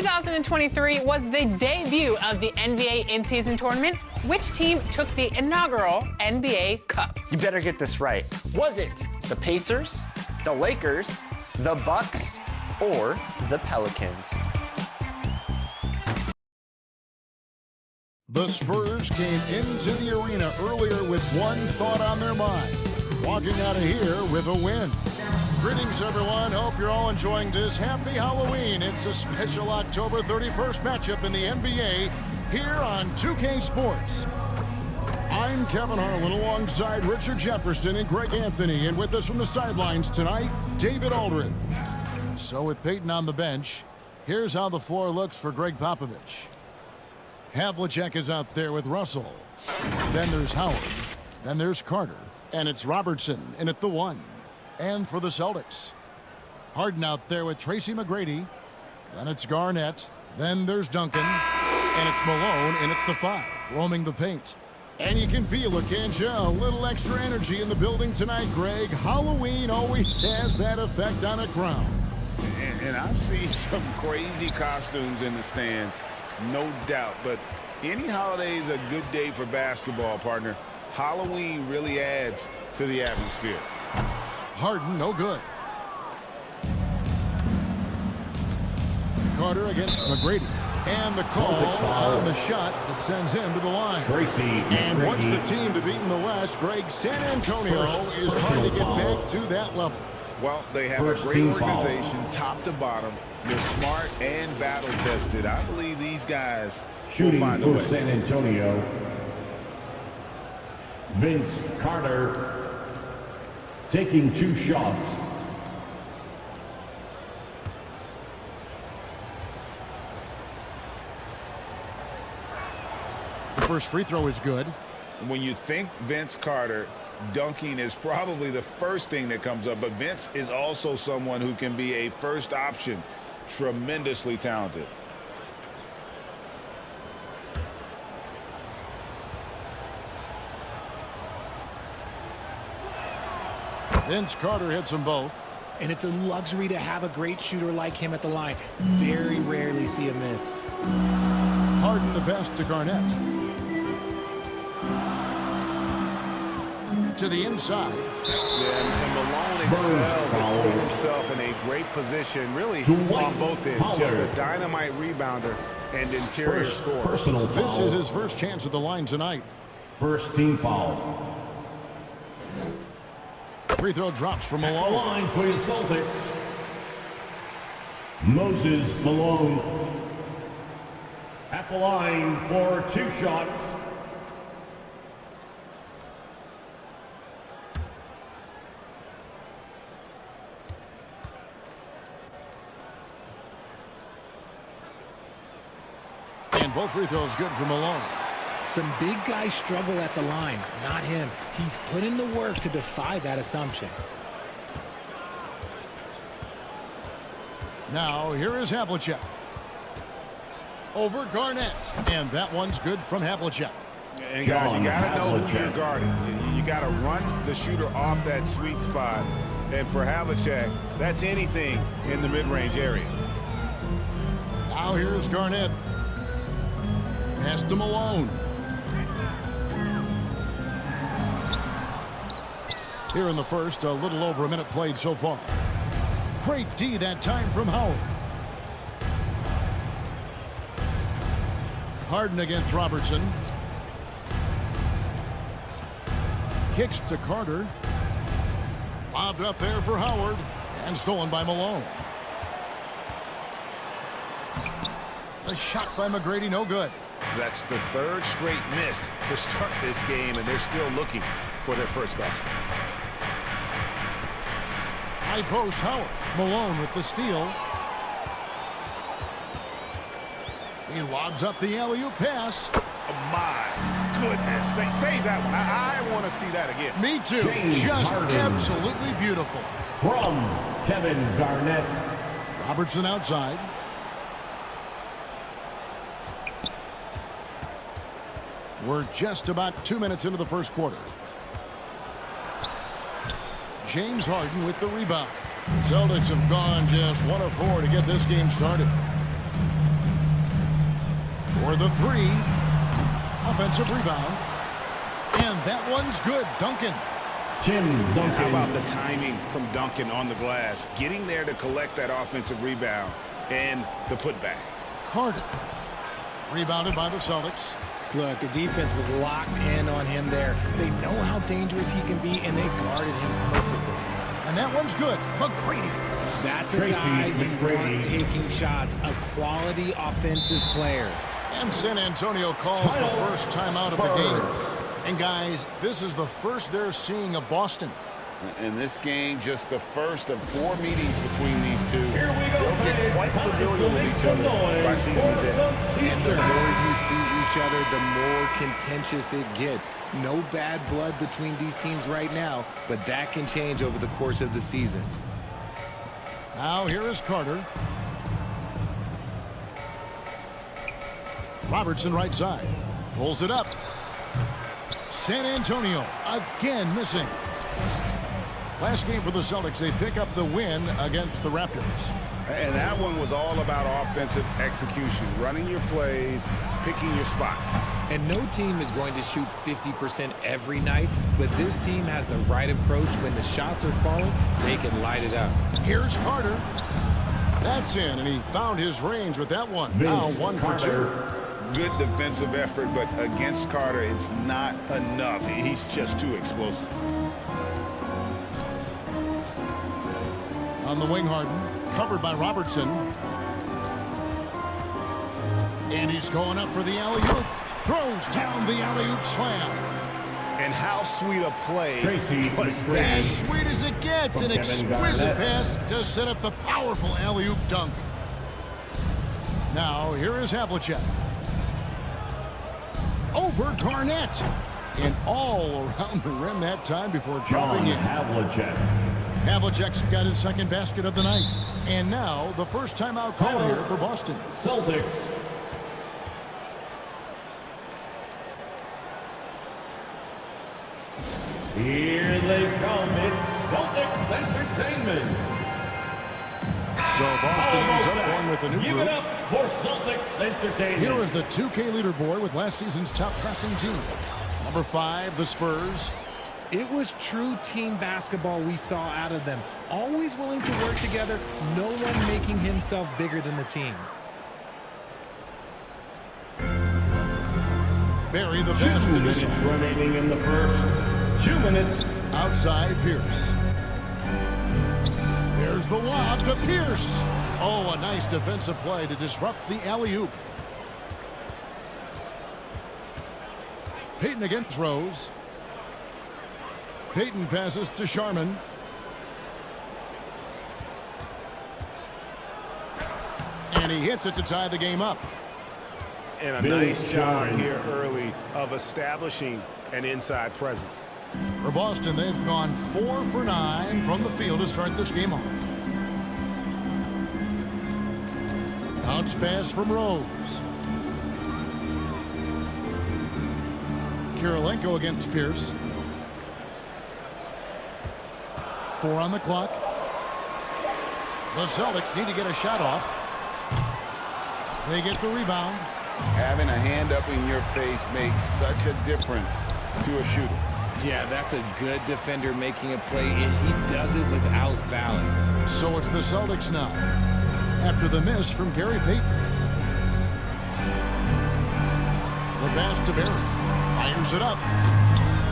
2023 was the debut of the NBA in-season tournament. Which team took the inaugural NBA Cup? You better get this right. Was it the Pacers, the Lakers, the Bucks, or the Pelicans? The Spurs came into the arena earlier with one thought on their mind, walking out of here with a win. Greetings, everyone. Hope you're all enjoying this. Happy Halloween. It's a special October 31st matchup in the NBA here on 2K Sports. I'm Kevin Harlan alongside Richard Jefferson and Greg Anthony, and with us from the sidelines tonight, David Aldridge. So with Peyton on the bench, here's how the floor looks for Greg Popovich. Havlicek is out there with Russell. Then there's Howard. Then there's Carter. And it's Robertson in at the 1. And for the Celtics, Harden out there with Tracy McGrady. Then it's Garnett. Then there's Duncan. And it's Malone in at the 5, roaming the paint. And you can feel it, can't you? A little extra energy in the building tonight, Greg. Halloween always has that effect on a crowd. And I've seen some crazy costumes in the stands, no doubt. But any holiday is a good day for basketball, partner. Halloween really adds to the atmosphere. Harden, no good. Carter against McGrady. And the call on the shot that sends him to the line. Tracy and wants the team to beat in the West, Greg, San Antonio is trying to get back to that level. Well, they have a great organization, top to bottom. They're smart and battle-tested. I believe these guys shooting will find a way. for San Antonio. Vince Carter taking 2 shots. The first free throw is good. When you think Vince Carter, dunking is probably the first thing that comes up, but Vince is also someone who can be a first option. Tremendously talented. Vince Carter hits them both. And it's a luxury to have a great shooter like him at the line. Very rarely see a miss. Harden the pass to Garnett. To the inside. Yeah, and Malone excels at putting himself in a great position, really on both ends. Just a dynamite rebounder and interior scorer. This is his first chance at the line tonight. First team foul. Free throw drops from Malone. At the line for the Celtics. Moses Malone. At the line for 2 shots. And both free throws good for Malone. Some big guys struggle at the line, not him. He's put in the work to defy that assumption. Now, here is Havlicek. Over Garnett. And that one's good from Havlicek. And guys, you got to know who you're guarding. You got to run the shooter off that sweet spot. And for Havlicek, that's anything in the mid-range area. Now here's Garnett. Pass to Malone. Here in the first, a little over a minute played so far. Great D that time from Howard. Harden against Robertson. Kicks to Carter. Lobbed up there for Howard. And stolen by Malone. A shot by McGrady, no good. That's the 3rd straight miss to start this game, and they're still looking for their first basket. High post Howard. Malone with the steal. He lobs up the alley-oop pass. Oh my goodness. Save that one. I want to see that again. Me too. Just absolutely beautiful. From Kevin Garnett. Robertson outside. We're just about 2 minutes into the first quarter. James Harden with the rebound. Celtics have gone just 1 of 4 to get this game started. For the three. Offensive rebound. And that one's good. Duncan. Tim Duncan. How about the timing from Duncan on the glass? Getting there to collect that offensive rebound and the putback. Carter. Rebounded by the Celtics. Look, the defense was locked in on him there. They know how dangerous he can be, and they guarded him perfectly. And that one's good. McGrady. That's a Tracy guy you McGrady. want taking shots, a quality offensive player. And San Antonio calls the first timeout of the game. And guys, this is the first they're seeing of Boston. And this game, just the first of 4 meetings between these two. Here we go, They'll get fans. quite Time familiar to with make each some other by noise season's for end. some And the teachers. more you see each other, the more contentious it gets. No bad blood between these teams right now, but that can change over the course of the season. Now here is Carter. Robertson right side. Pulls it up. San Antonio again missing. Last game for the Celtics, they pick up the win against the Raptors. And that one was all about offensive execution, running your plays, picking your spots. And no team is going to shoot 50% every night, but this team has the right approach. When the shots are falling, they can light it up. Here's Carter. That's in, and he found his range with that one. Vince Now 1 for 2. Carter. Good defensive effort, but against Carter, it's not enough. He's just too explosive. On the wing, Harden. Covered by Robertson. And he's going up for the alley-oop. Throws down the alley-oop slam. And how sweet a play Tracy was McGrady. that? As sweet as it gets. From An Kevin exquisite Garnett. pass to set up the powerful alley-oop dunk. Now, here is Havlicek. Over Garnett. And all around the rim that time before John dropping in. Havlicek. Havlicek's got his second basket of the night. And now the first timeout call here for Boston. Celtics. Here they come. It's Celtics Entertainment. So Boston ends up going with a new Give group. it up for Celtics Entertainment. Here is the 2K leaderboard with last season's top passing teams. Number 5, the Spurs. It was true team basketball we saw out of them. Always willing to work together, no one making himself bigger than the team. Barry the 2 best minutes addition. remaining in the first. 2 minutes. Outside Pierce. There's the lob to Pierce. Oh, a nice defensive play to disrupt the alley-oop. Payton again throws. Payton passes to Sharman. And he hits it to tie the game up. And a Billy nice job Sharman. here early of establishing an inside presence. For Boston, they've gone 4 for 9 from the field to start this game off. Bounce pass from Rose. Kirilenko against Pierce. 4 on the clock. The Celtics need to get a shot off. They get the rebound. Having a hand up in your face makes such a difference to a shooter. Yeah, that's a good defender making a play, and he does it without fouling. So it's the Celtics now. After the miss from Gary Payton. The pass to Barry. Fires it up.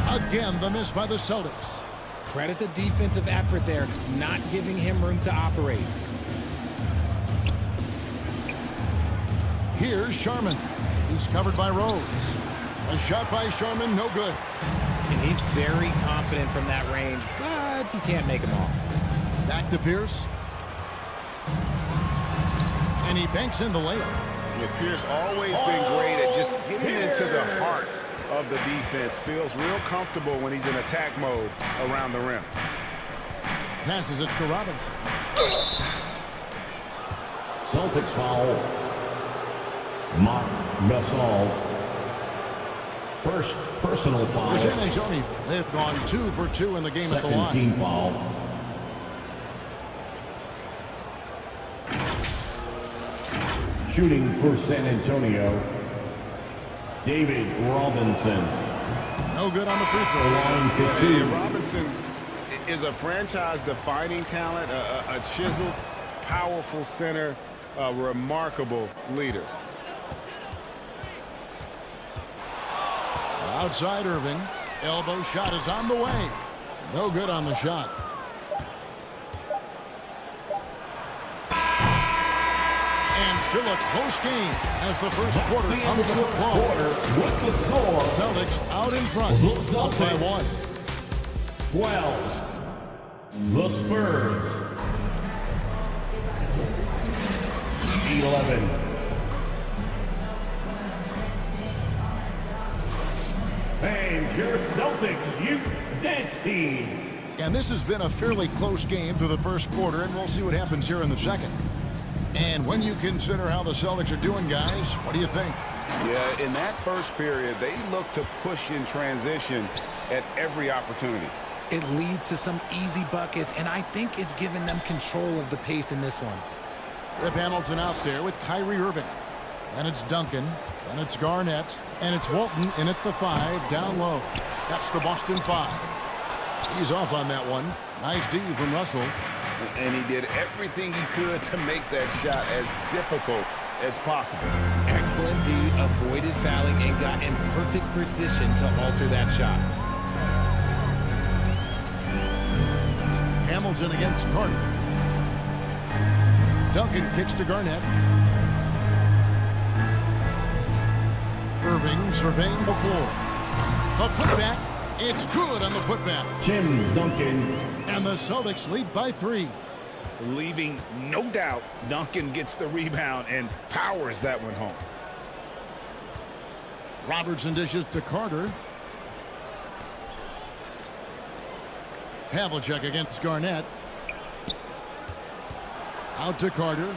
Again, the miss by the Celtics. Credit the defensive effort there, not giving him room to operate. Here's Sharman. He's covered by Rose. A shot by Sharman, no good. And he's very confident from that range, but he can't make them all. Back to Pierce. And he banks in the layup. Yeah, Pierce always been great at just getting into the heart of the defense. Feels real comfortable when he's in attack mode around the rim. Passes it to Robinson. Celtics foul. Marc Gasol. First personal foul. For San Antonio, they've gone 2 for 2 in the game at the Second line. team foul. Shooting for San Antonio. David Robinson. No good on the free throw. Line for Yeah, two. Robinson is a franchise-defining talent, a chiseled, powerful center, a remarkable leader. Outside Irving. Elbow shot is on the way. No good on the shot. And still a close game as the first quarter comes to a close. With the score, Celtics out in front, up by 1. 12. The Spurs. 11. And your Celtics youth dance team. And this has been a fairly close game through the first quarter, and we'll see what happens here in the second. And when you consider how the Celtics are doing, guys, what do you think? Yeah, in that first period, they looked to push in transition at every opportunity. It leads to some easy buckets, and I think it's given them control of the pace in this one. Rip Hamilton out there with Kyrie Irving. And it's Duncan. And it's Garnett. And it's Walton in at the 5, down low. That's the Boston 5. He's off on that one. Nice D from Russell. And he did everything he could to make that shot as difficult as possible. Excellent D, avoided fouling, and got in perfect position to alter that shot. Hamilton against Carter. Duncan kicks to Garnett. Irving surveying the floor. A putback. It's good on the putback. Tim Duncan. And the Celtics lead by 3. Leaving no doubt, Duncan gets the rebound and powers that one home. Robertson dishes to Carter. Havlicek against Garnett. Out to Carter.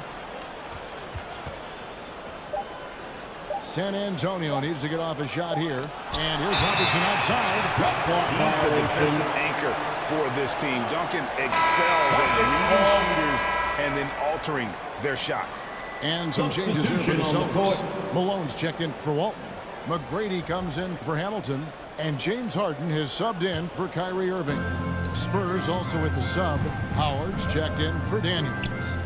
San Antonio needs to get off a shot here. And here's Robertson outside. He's the defensive anchor for this team. Duncan excels at reading shooters and then altering their shots. And some changes here for the Celtics. Malone's checked in for Walton. McGrady comes in for Hamilton. And James Harden has subbed in for Kyrie Irving. Spurs also with the sub. Howard's checked in for Daniels.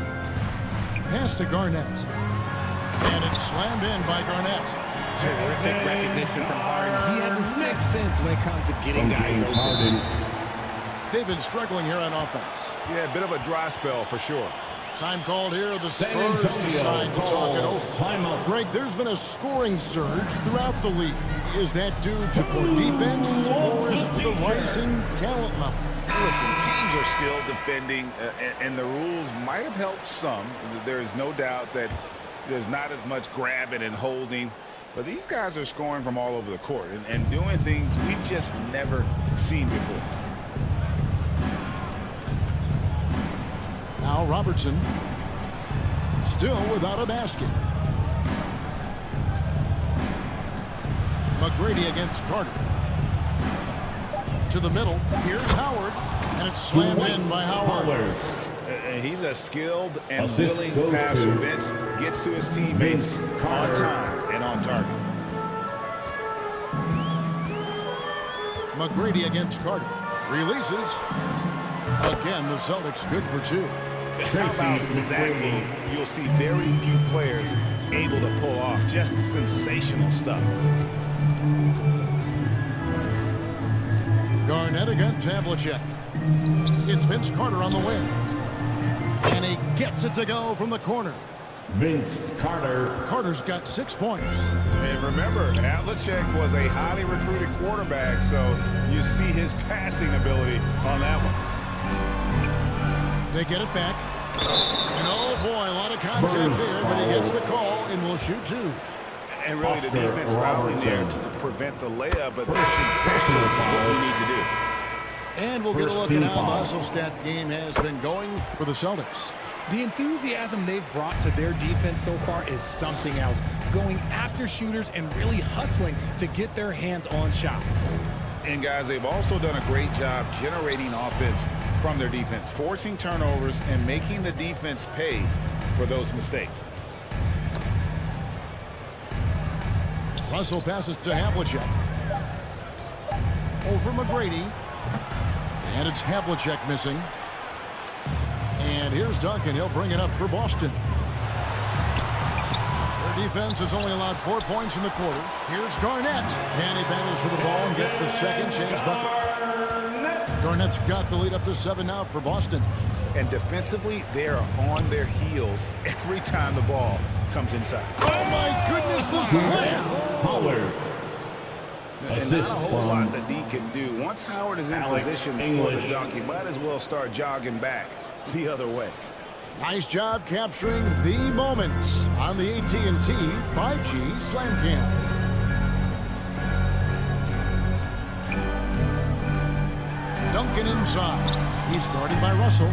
Pass to Garnett. And it's slammed in by Garnett. Terrific recognition from Harden. He has a sixth sense when it comes to getting guys open. They've been struggling here on offense. Yeah, a bit of a dry spell for sure. Time called here. The Spurs decide to talk it over. Timeout. Greg, there's been a scoring surge throughout the league. Is that due to poor defense, or is it the rising talent level? Listen, teams are still defending, and the rules might have helped some. There is no doubt that there's not as much grabbing and holding. But these guys are scoring from all over the court and doing things we've just never seen before. Now Robertson still without a basket. McGrady against Carter. To the middle. Here's Howard. And it's slammed in by Howard. He's a skilled and Assist willing goes passer. to Vince gets to his teammates on time and on target. McGrady against Carter. Releases. Again, the Celtics good for 2. How about that move? You'll see very few players able to pull off just sensational stuff. Garnett against Havlicek. It's Vince Carter on the wing. And he gets it to go from the corner. Vince Carter. Carter's got 6 points. And remember, Havlicek was a highly recruited quarterback, so you see his passing ability on that one. They get it back. And oh boy, a lot of contact there, but he gets the call and will shoot 2. And really the defense fouling there to prevent the layup, but that's Personal exactly foul. what we need to do. And we'll get a First look at team how the foul. hustle stat game has been going for the Celtics. The enthusiasm they've brought to their defense so far is something else. Going after shooters and really hustling to get their hands on shots. And guys, they've also done a great job generating offense from their defense, forcing turnovers and making the defense pay for those mistakes. Russell passes to Havlicek. Over McGrady. And it's Havlicek missing. And here's Duncan. He'll bring it up for Boston. Their defense has only allowed 4 points in the quarter. Here's Garnett. And he battles for the ball and gets the second chance bucket. Garnett's got the lead up to 7 now for Boston. And defensively, they are on their heels every time the ball comes inside. Oh, my goodness, the slam. Howard. And Assist not a whole from lot that D can do. Once Howard is in Alex position for English. the dunk, he might as well start jogging back the other way. Nice job capturing the moments on the AT&T 5G Slam Cam. Duncan inside. He's guarded by Russell.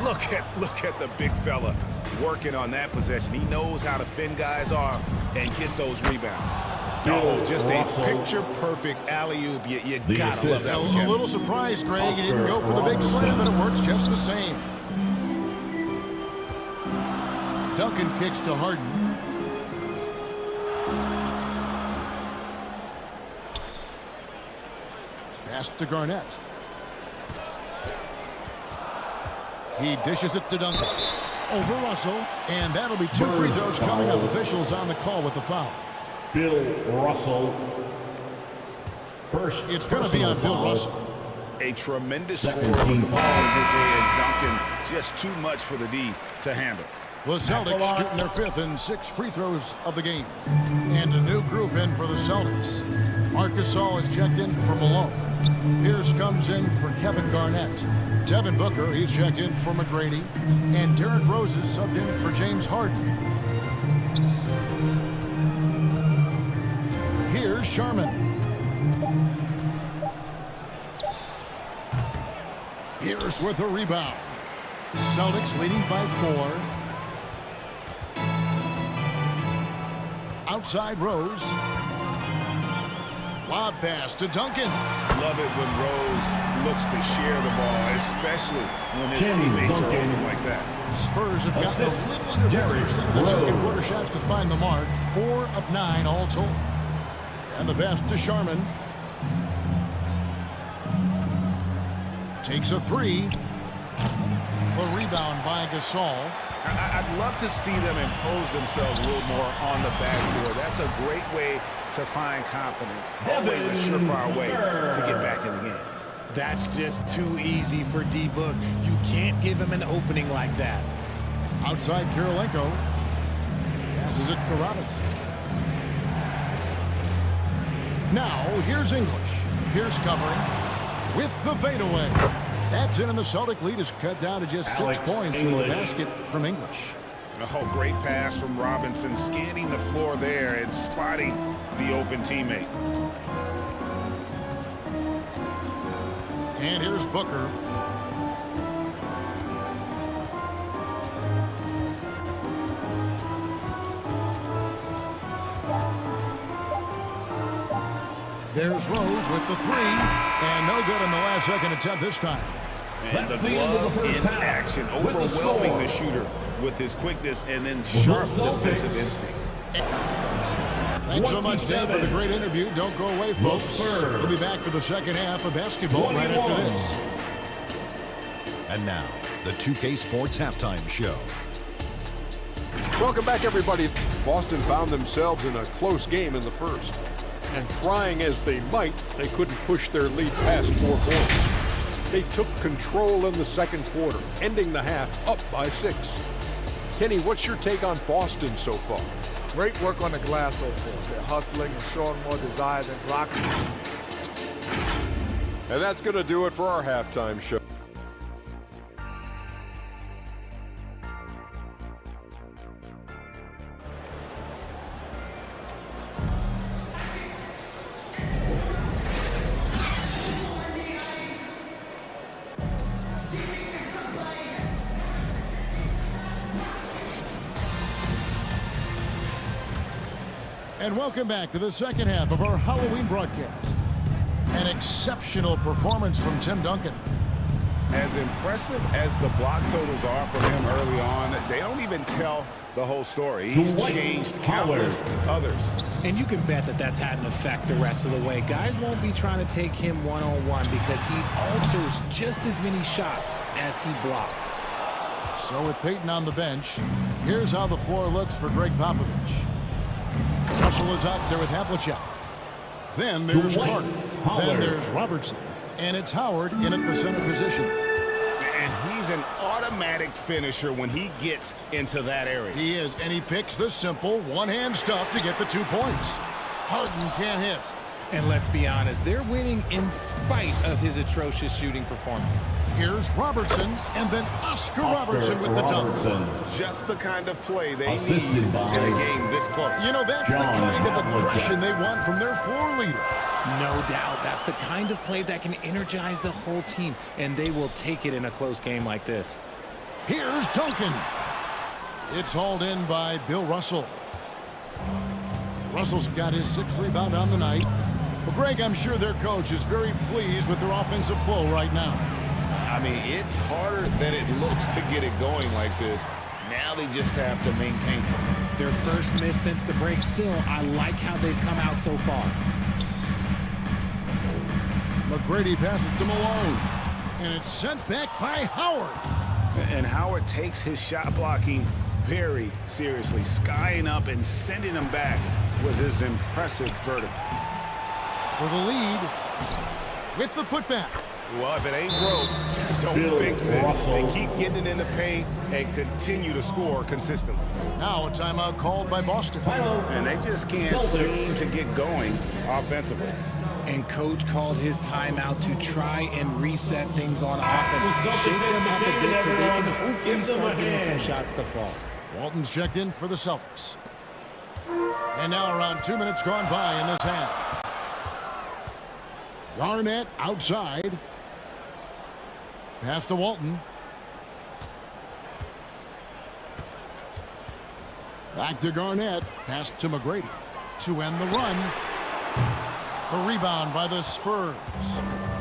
Look at the big fella working on that possession. He knows how to fend guys off and get those rebounds. Oh, just a picture-perfect alley-oop. You gotta love that one, A little surprised, Greg. He didn't go for the big slam, but it works just the same. Duncan kicks to Harden. Pass to Garnett. He dishes it to Duncan. Over Russell, and that'll be 2 free throws coming up. Officials on the call with the foul. Bill Russell. First, It's going to be on Bill Russell. A tremendous score Second with team the ball in foul. his hands. Duncan, just too much for the D to handle. The Celtics shooting their 5th and 6 free throws of the game. And a new group in for the Celtics. Marc Gasol is checked in for Malone. Pierce comes in for Kevin Garnett. Devin Booker, he's checked in for McGrady. And Derrick Rose is subbed in for James Harden. Here's Sharman. Pierce with a rebound. Celtics leading by 4. Outside Rose. Lob pass to Duncan. Love it when Rose looks to share the ball, especially when his Tim teammates are Duncan. open like that. Spurs have gotten a Assist, little under 50% of their Derrick second Rose. quarter shots to find the mark. 4 of 9 all told. And the pass to Sharman. Takes a 3. A rebound by Gasol. I'd love to see them impose themselves a little more on the backboard. That's a great way to find confidence. Always a surefire way to get back in the game. That's just too easy for D-Book. You can't give him an opening like that. Outside Kirilenko. Passes it to Robinson. Now, here's English. Pierce covering with the fadeaway. That's in, and the Celtic lead is cut down to just Alex 6 points with the English. basket from English. Oh, great pass from Robinson, scanning the floor there and spotting the open teammate. And here's Booker. There's Rose with the 3, and no good in the last second attempt this time. And the That's the end of the glove first in half. action, With the overwhelming score. the shooter with his quickness and then sharp Celtics. defensive instinct. Thanks so much, Dave, for the 27. great interview. Don't go away, folks. Spurs. We'll be back for the second half of basketball right after 21. this. And now, the 2K Sports Halftime Show. Welcome back, everybody. Boston found themselves in a close game in the first. And trying as they might, they couldn't push their lead past 4 points. They took control in the second quarter, ending the half up by 6. Kenny, what's your take on Boston so far? Great work on the glass so far. They're hustling and showing more desire than blocking. And that's going to do it for our halftime show. And welcome back to the second half of our Halloween broadcast. An exceptional performance from Tim Duncan. As impressive as the block totals are for him early on, they don't even tell the whole story. He's changed countless others. And you can bet that that's had an effect the rest of the way. Guys won't be trying to take him one-on-one because he alters just as many shots as he blocks. So with Peyton on the bench, here's how the floor looks for Greg Popovich. Russell is out there with Havlicek. Then there's Carter. Then there's Robertson. And it's Howard in at the center position. And he's an automatic finisher when he gets into that area. He is, and he picks the simple one-hand stuff to get the 2 points. Harden can't hit. And let's be honest, they're winning in spite of his atrocious shooting performance. Here's Robertson, and then Oscar Robertson with the dunk. Just the kind of play they Assisted need by in a game this close. You know, that's the kind of aggression they want from their floor leader. No doubt, that's the kind of play that can energize the whole team, and they will take it in a close game like this. Here's Duncan. It's hauled in by Bill Russell. Russell's got his 6th rebound on the night. Well, Greg, I'm sure their coach is very pleased with their offensive flow right now. I mean, it's harder than it looks to get it going like this. Now they just have to maintain it. Their first miss since the break. Still, I like how they've come out so far. McGrady passes to Malone. And it's sent back by Howard. And Howard takes his shot blocking very seriously, skying up and sending him back with his impressive vertical. For the lead with the putback. Well, if it ain't broke, don't fix it. They keep getting it in the paint and continue to score consistently. Now a timeout called by Boston. And they just can't seem to get going offensively. And coach called his timeout to try and reset things on offense. Shake them up a bit so they can hopefully start getting some shots to fall. Walton's checked in for the Celtics. And now around 2 minutes gone by in this half. Garnett outside. Pass to Walton. Back to Garnett. Pass to McGrady. To end the run. The rebound by the Spurs.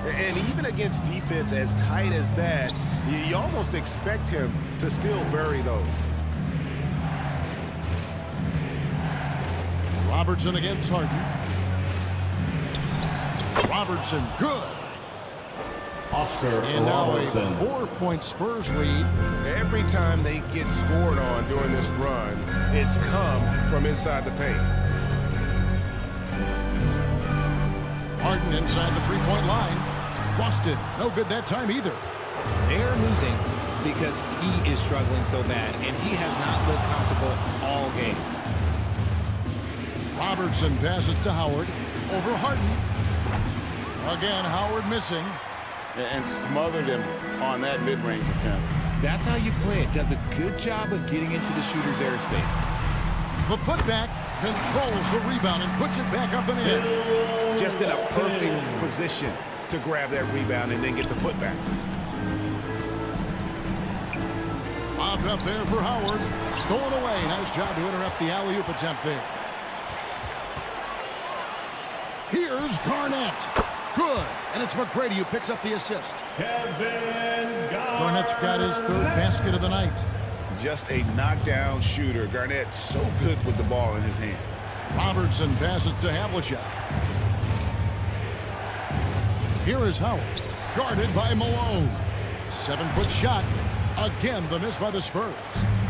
And even against defense as tight as that, you almost expect him to still bury those. Robertson against Harden. Robertson, good. Oscar And now a Robertson. 4-point Spurs lead. Every time they get scored on during this run, it's come from inside the paint. Harden inside the 3-point line. Boston, no good that time either. They're losing because he is struggling so bad, and he has not looked comfortable all game. Robertson passes to Howard. Over Harden. Again, Howard missing. And smothered him on that mid-range attempt. That's how you play it. Does a good job of getting into the shooter's airspace. The putback controls the rebound and puts it back up and in. Just in a perfect position to grab that rebound and then get the putback. Lobbed up there for Howard. Stolen away. Nice job to interrupt the alley-oop attempt there. Here's Garnett. Good. And it's McGrady who picks up the assist. Garnett's got his 3rd basket of the night. Just a knockdown shooter. Garnett so good with the ball in his hands. Robertson passes to Havlicek. Here is Howard. Guarded by Malone. 7-foot shot. Again, the miss by the Spurs.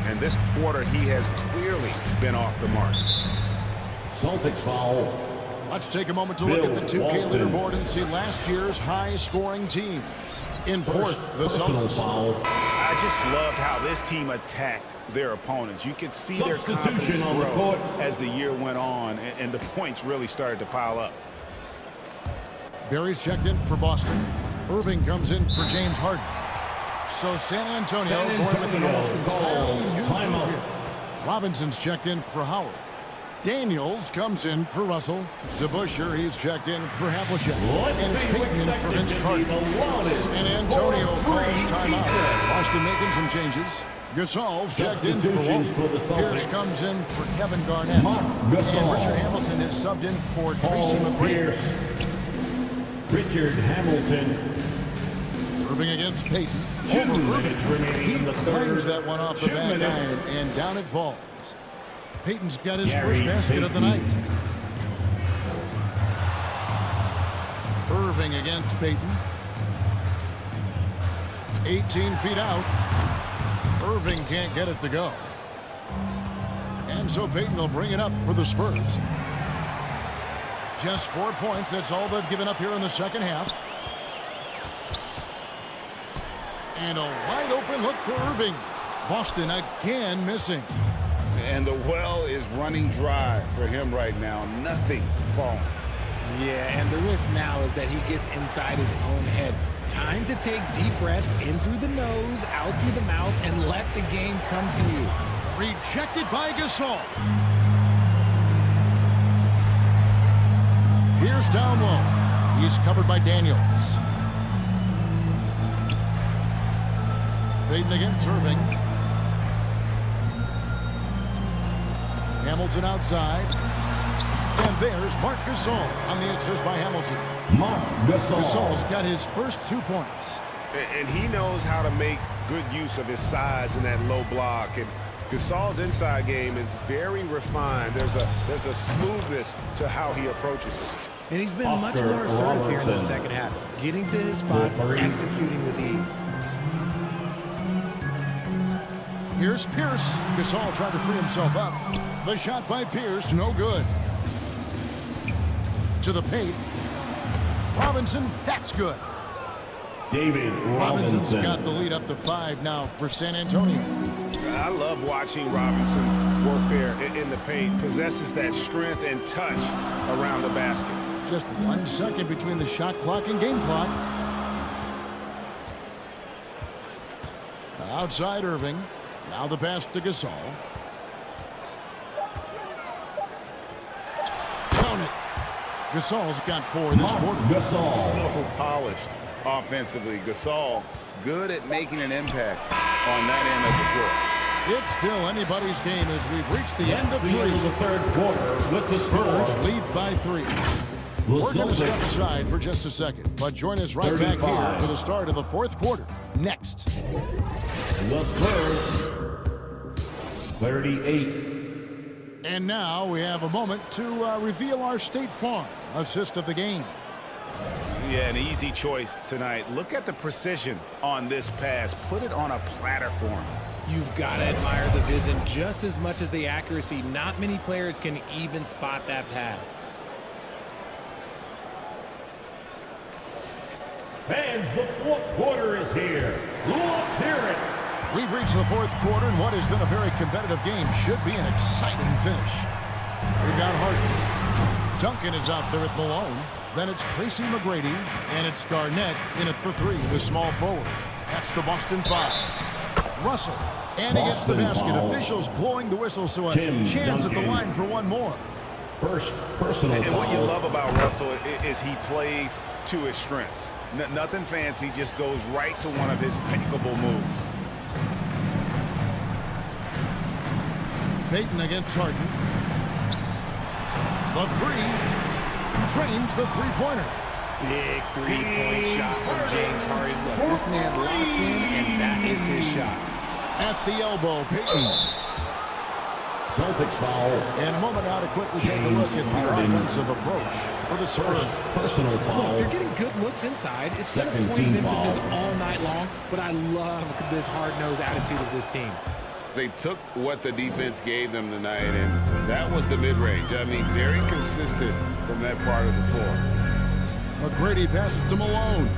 And this quarter, he has clearly been off the mark. Celtics foul. Let's take a moment to look at the 2K Walton. leaderboard and see last year's high-scoring teams. In 4th, the Personal Celtics. foul. I just loved how this team attacked their opponents. You could see their Substitution confidence on the grow court. as the year went on, and the points really started to pile up. Barry's checked in for Boston. Irving comes in for James Harden. So San Antonio going with an almost entirely new Timeout. group here. Robinson's checked in for Howard. Daniels comes in for Russell. DeBuscher, he's checked in for Havlicek. And it's Peyton in for Vince Carter. San Antonio calls timeout. Boston making some changes. Gasol's checked in for Walton. Pierce comes in for Kevin Garnett. And Richard Hamilton is subbed in for Tracy McGrady. Richard Hamilton. Irving against Payton. 2 Over Irving. minutes remaining in the He third. finds that one off the 2 back minutes. iron, and down it falls. Payton's got his Gary first basket of the Payton. night. Irving against Payton. 18 feet out. Irving can't get it to go. And so Payton will bring it up for the Spurs. Just 4 points. That's all they've given up here in the second half. And a wide open look for Irving. Boston again missing. And the well is running dry for him right now. Nothing falling. Yeah, and the risk now is that he gets inside his own head. Time to take deep breaths in through the nose, out through the mouth, and let the game come to you. Rejected by Gasol. Here's down low. He's covered by Daniels. Payton against Irving. Hamilton outside. And there's Marc Gasol on the assist by Hamilton. Marc Gasol. Gasol's got his first 2 points. And he knows how to make good use of his size in that low block. And Gasol's inside game is very refined. There's a smoothness to how he approaches it. And he's been much Oscar more assertive here in the Robertson. second half, getting to his spots, For 3. executing with ease. Here's Pierce. Gasol trying to free himself up. The shot by Pierce, no good. To the paint. Robinson, that's good. David Robinson's Robinson. got the lead up to 5 now for San Antonio. I love watching Robinson work there in the paint. Possesses that strength and touch around the basket. Just 1 second between the shot clock and game clock. Outside Irving. Now the pass to Gasol. Count it. Gasol's got 4 this Marc quarter. Gasol. So polished offensively. Gasol good at making an impact on that end of the floor. It's still anybody's game as we've reached the end of The end of the 3. third quarter with the Spurs score. lead by 3. The We're going to step Celtics aside for just a second, but join us right back here 35. for the start of the 4th quarter. Next. The Spurs 38. And now we have a moment to reveal our State Farm assist of the game. Yeah, an easy choice tonight. Look at the precision on this pass. Put it on a platter for him. You've got to admire the vision just as much as the accuracy. Not many players can even spot that pass. Fans, the 4th quarter is here. Let's hear it. We've reached the 4th quarter, and what has been a very competitive game should be an exciting finish. We've got Harden. Duncan is out there at Malone. Then it's Tracy McGrady, and it's Garnett in at the 3, the small forward. That's the Boston 5. Russell, and he gets the Boston basket. foul. Officials blowing the whistle, so a Tim chance at the Duncan. line for one more. First personal And what you foul. love about Russell is he plays to his strengths. Nothing fancy, just goes right to one of his impeccable moves. Payton against Harden. The 3. Drains the 3-pointer. Big three-point shot from James Harden. Look, this man locks in, and that is his shot. At the elbow, Payton. Celtics foul. And a moment now to quickly take a James look at the Harden. offensive approach for the Spurs. First personal Look, foul. they're getting good looks inside. It's been a Second point of team emphasis foul. all night long, but I love this hard-nosed attitude of this team. They took what the defense gave them tonight, and that was the mid-range. I mean, very consistent from that part of the floor. McGrady passes to Malone.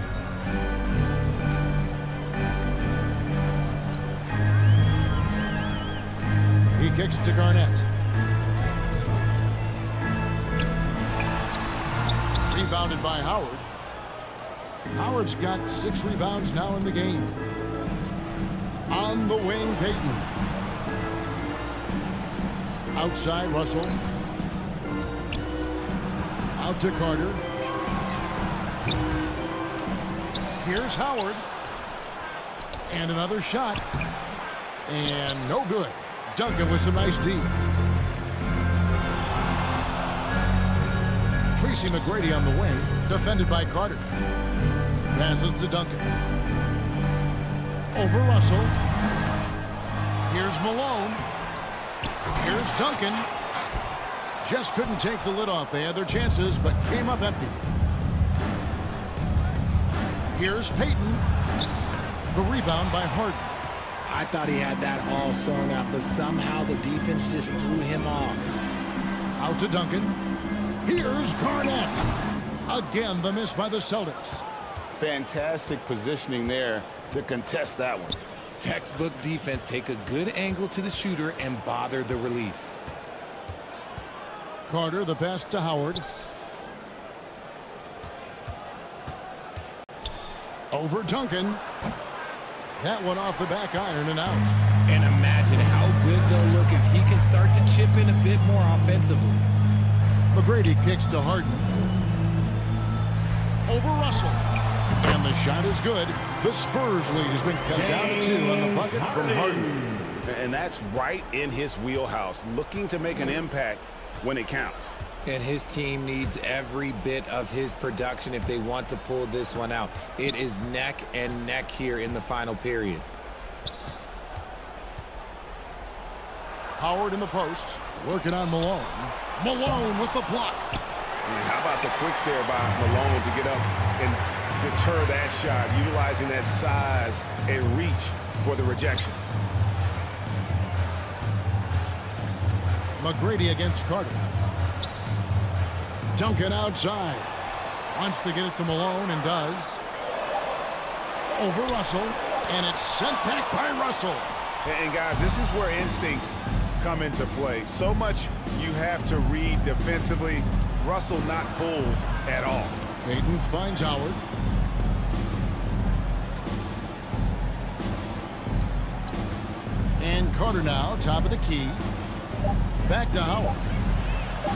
He kicks to Garnett. Rebounded by Howard. Howard's got 6 rebounds now in the game. On the wing, Payton. Outside, Russell. Out to Carter. Here's Howard. And another shot. And no good. Duncan with some nice deep. Tracy McGrady on the wing. Defended by Carter. Passes to Duncan. Over Russell. Here's Malone. Here's Duncan. Just couldn't take the lid off. They had their chances, but came up empty. Here's Payton. The rebound by Harden. I thought he had that all sewn up, but somehow the defense just threw him off. Out to Duncan. Here's Garnett. Again, the miss by the Celtics. Fantastic positioning there to contest that one. Textbook defense, take a good angle to the shooter and bother the release. Carter, the pass to Howard. Over Duncan. That one off the back iron and out. And imagine how good they'll look if he can start to chip in a bit more offensively. McGrady kicks to Harden. Over Russell. And the shot is good. The Spurs lead has been cut down to 2 on the bucket from Harden. And that's right in his wheelhouse, looking to make an impact when it counts. And his team needs every bit of his production if they want to pull this one out. It is neck and neck here in the final period. Howard in the post, working on Malone. Malone with the block. How about the quicks there by Malone to get up and deter that shot, utilizing that size and reach for the rejection. McGrady against Carter. Duncan outside. Wants to get it to Malone and does. Over Russell. And it's sent back by Russell. And guys, this is where instincts come into play. So much you have to read defensively. Russell not fooled at all. Payton finds Howard. And Carter now, top of the key. Back to Howard.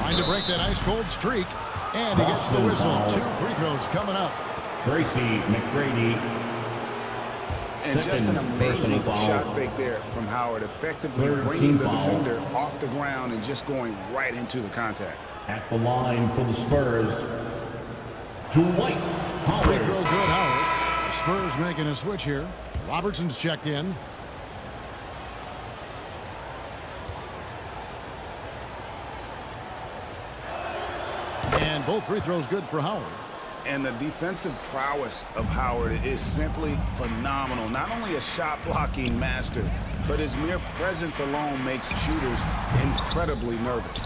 Trying to break that ice-cold streak. And he gets the whistle. 2 free throws coming up. Tracy McGrady. And just an amazing shot fake there from Howard, effectively bringing the defender off the ground and just going right into the contact. At the line for the Spurs, Dwight Howard. Free throw good, Howard. The Spurs making a switch here. Robertson's checked in. And both free throws good for Howard. And the defensive prowess of Howard is simply phenomenal. Not only a shot-blocking master, but his mere presence alone makes shooters incredibly nervous.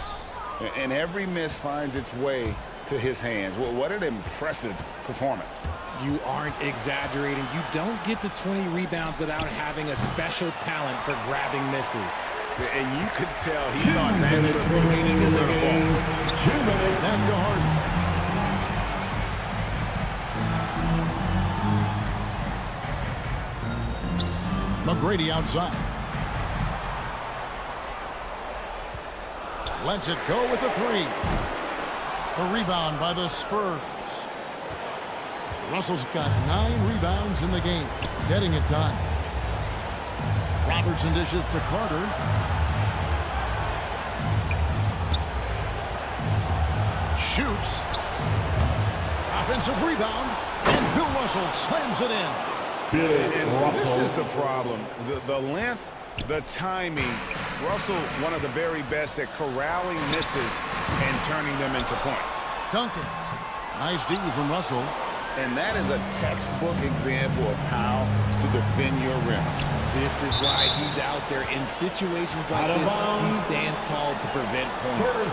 And every miss finds its way to his hands. Well, what an impressive performance. You aren't exaggerating. You don't get to 20 rebounds without having a special talent for grabbing misses. And you could tell he thought that trip was going to fall. 2 minutes. Back to Harden. McGrady outside. Lets it go with a 3. A rebound by the Spurs. Russell's got 9 rebounds in the game. Getting it done. Robertson dishes to Carter. Shoots. Offensive rebound. And Bill Russell slams it in. And this is the problem. The length, the timing. Russell, one of the very best at corralling misses and turning them into points. Duncan. Nice D from Russell. And that is a textbook example of how to defend your rim. This is why he's out there in situations like this. He stands tall to prevent points.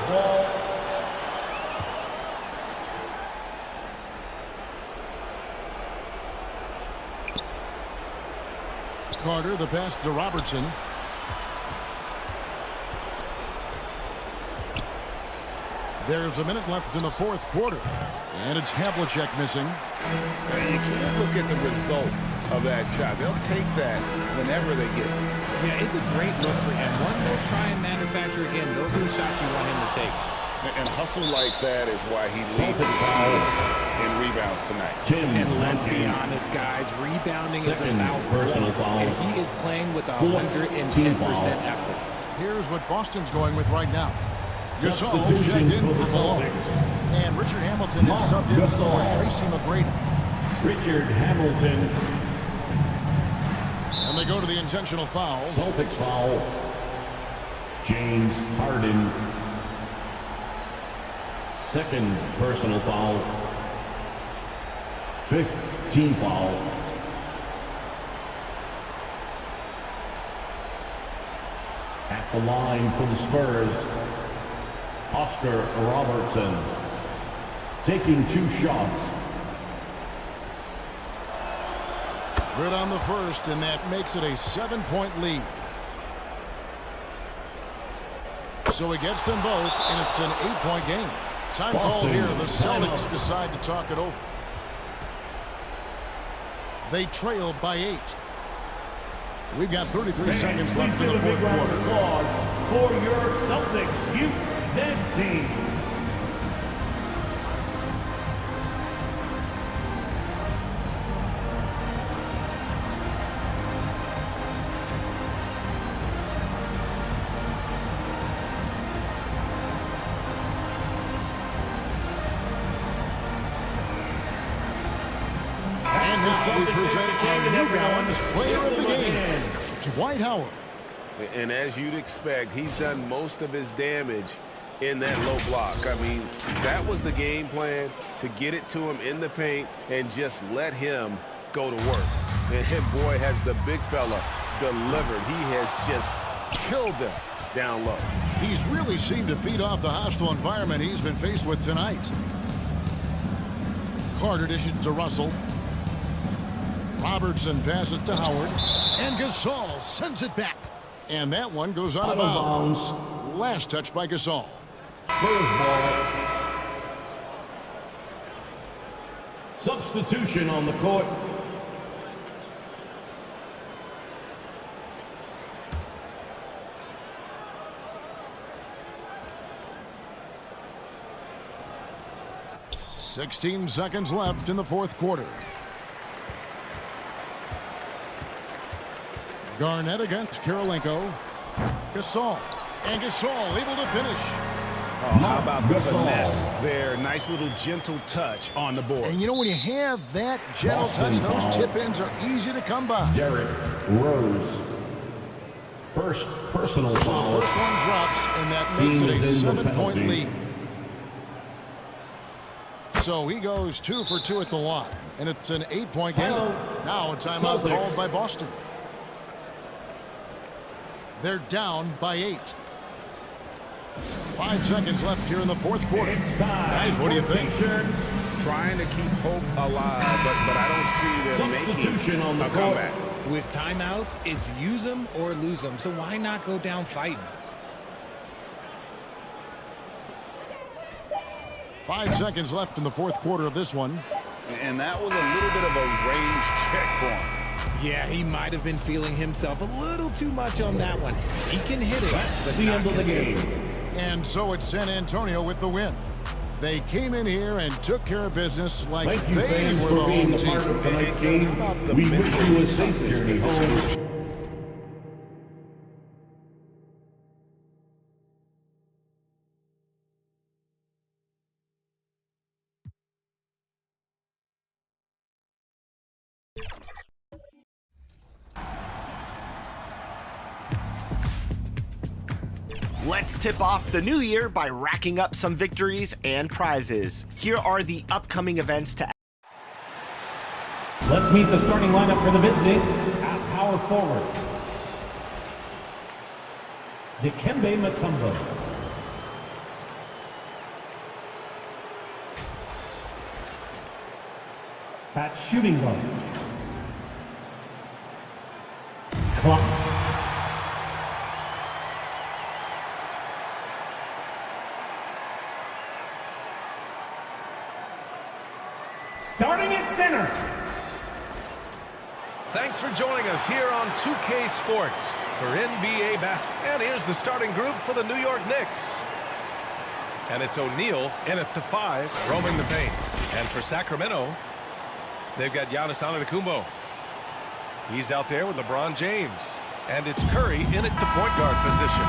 Carter, the pass to Robertson. There's a minute left in the 4th quarter. And it's Havlicek missing. You can't look at the result of that shot. They'll take that whenever they get it. Yeah, it's a great look for him. One they'll try and manufacture again. Those are the shots you want him to take. And hustle like that is why he leads his team in rebounds tonight. And let's be honest, guys, rebounding is about want, and he is playing with 110% effort. Here's what Boston's going with right now. Gasol's checked in for Malone. And Richard Hamilton is subbed in for Tracy McGrady. Richard Hamilton. they go to the intentional foul. Celtics foul. James Harden. Second personal foul. 5th team foul. At the line for the Spurs, Oscar Robertson taking 2 shots. Good on the first, and that makes it a 7-point lead. So he gets them both, and it's an 8-point game. Time call here. The Celtics decide to talk it over. They trail by 8. We've got 33 seconds left in the fourth quarter. For your Celtics Youth Next team. And now we present our New Balance Player of the Game, Dwight Howard. And as you'd expect, he's done most of his damage in that low block. I mean, that was the game plan, to get it to him in the paint and just let him go to work. And boy, has the big fella delivered. He has just killed them down low. He's really seemed to feed off the hostile environment he's been faced with tonight. Carter dishes to Russell. Robertson passes to Howard. And Gasol sends it back. And that one goes out of bounds. Last touch by Gasol. Spurs ball. Substitution on the court. "16 seconds left in the fourth quarter. Garnett against Karolinko. Gasol. And Gasol able to finish. Oh, how about the finesse there? Nice little gentle touch on the board. And you know, when you have that gentle touch, those chip-ins are easy to come by. Derrick Rose. First personal So foul. the first one drops, and that makes it a 7-point lead. So he goes 2 for 2 at the line, and it's an 8-point game. Now a timeout called by Boston. They're down by 8. 5 seconds left here in the fourth quarter. Guys, what do you think? Trying to keep hope alive, but I don't see them making on the a comeback. With timeouts, it's use them or lose them. So why not go down fighting? 5 seconds left in the fourth quarter of this one. And that was a little bit of a range check for him. Yeah, he might have been feeling himself a little too much on that one. He can hit it, but the not end of the consistent. game. And so it's San Antonio with the win. They came in here and took care of business like Thank you, they fans, were for the being home a team. part of tonight's game. We wish you a safe journey home. Let's tip off the new year by racking up some victories and prizes. Here are the upcoming events to Let's meet the starting lineup for the visiting. At power forward, Dikembe Mutombo. At shooting guard, Clark. Starting at center. Thanks for joining us here on 2K Sports for NBA basketball. And here's the starting group for the New York Knicks. And it's O'Neal in at the 5, roaming the paint. And for Sacramento, they've got Giannis Antetokounmpo. He's out there with LeBron James. And it's Curry in at the point guard position.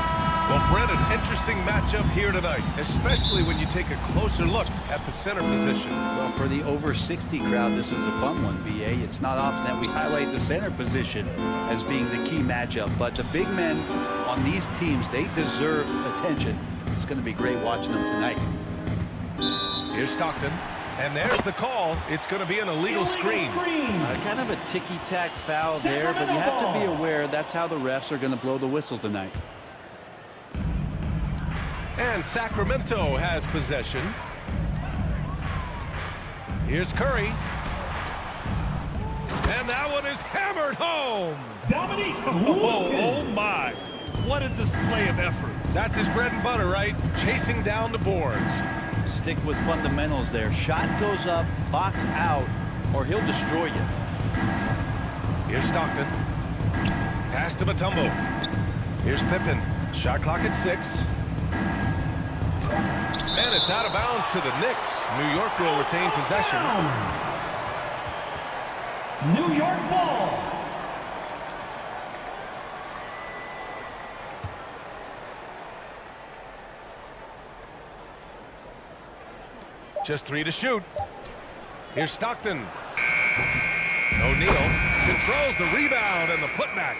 Well, Brent, an interesting matchup here tonight, especially when you take a closer look at the center position. Well, for the over 60 crowd, this is a fun one, BA. It's not often that we highlight the center position as being the key matchup, but the big men on these teams, they deserve attention. It's going to be great watching them tonight. Here's Stockton, and there's the call. It's going to be an illegal screen. Kind of a ticky-tack foul there, but you have to be aware that's how the refs are going to blow the whistle tonight. And Sacramento has possession. Here's Curry. And that one is hammered home. Dominique! Oh my. What a display of effort. That's his bread and butter, right? Chasing down the boards. Stick with fundamentals there. Shot goes up, box out, or he'll destroy you. Here's Stockton. Pass to Mutombo. Here's Pippen. Shot clock at 6. And it's out of bounds to the Knicks. New York will retain possession. New York ball. Just 3 to shoot. Here's Stockton. O'Neal controls the rebound and the putback.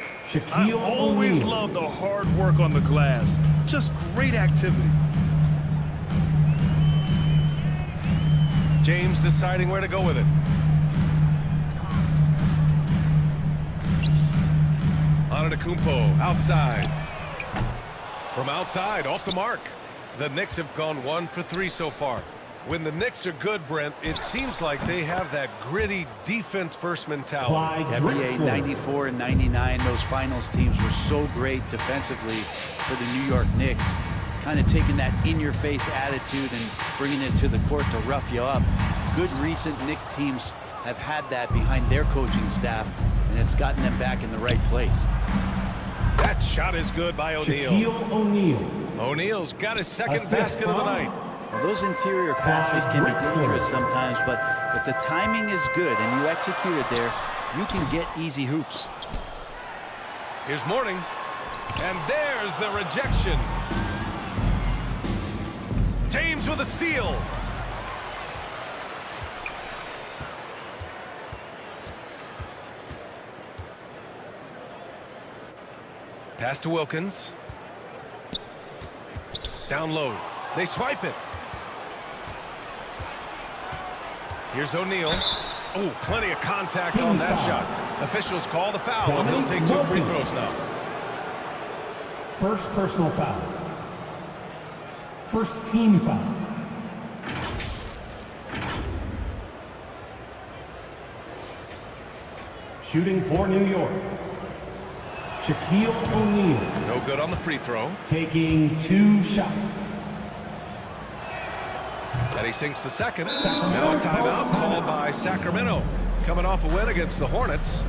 I always love the hard work on the glass. Just great activity. James deciding where to go with it. Antetokounmpo outside. From outside, off the mark. The Knicks have gone 1 for 3 so far. When the Knicks are good, Brent, it seems like they have that gritty defense-first mentality. NBA 94 and 99, those finals teams were so great defensively for the New York Knicks. Kind of taking that in-your-face attitude and bringing it to the court to rough you up. Good recent Knicks teams have had that behind their coaching staff, and it's gotten them back in the right place. That shot is good by O'Neal. Shaquille O'Neal. O'Neal's got his second basket of the night. Well, those interior passes can be dangerous sometimes, but if the timing is good and you execute it there, you can get easy hoops. Here's Mourning, and there's the rejection. James with a steal. Pass to Wilkins. Down low. They swipe it. Here's O'Neal. Oh, plenty of contact on that shot. Officials call the foul, and he'll take 2 free throws now. First personal foul. First team foul. Shooting for New York. Shaquille O'Neal. No good on the free throw. Taking 2 shots. And he sinks the second. Now a timeout called by Sacramento. Coming off a win against the Hornets.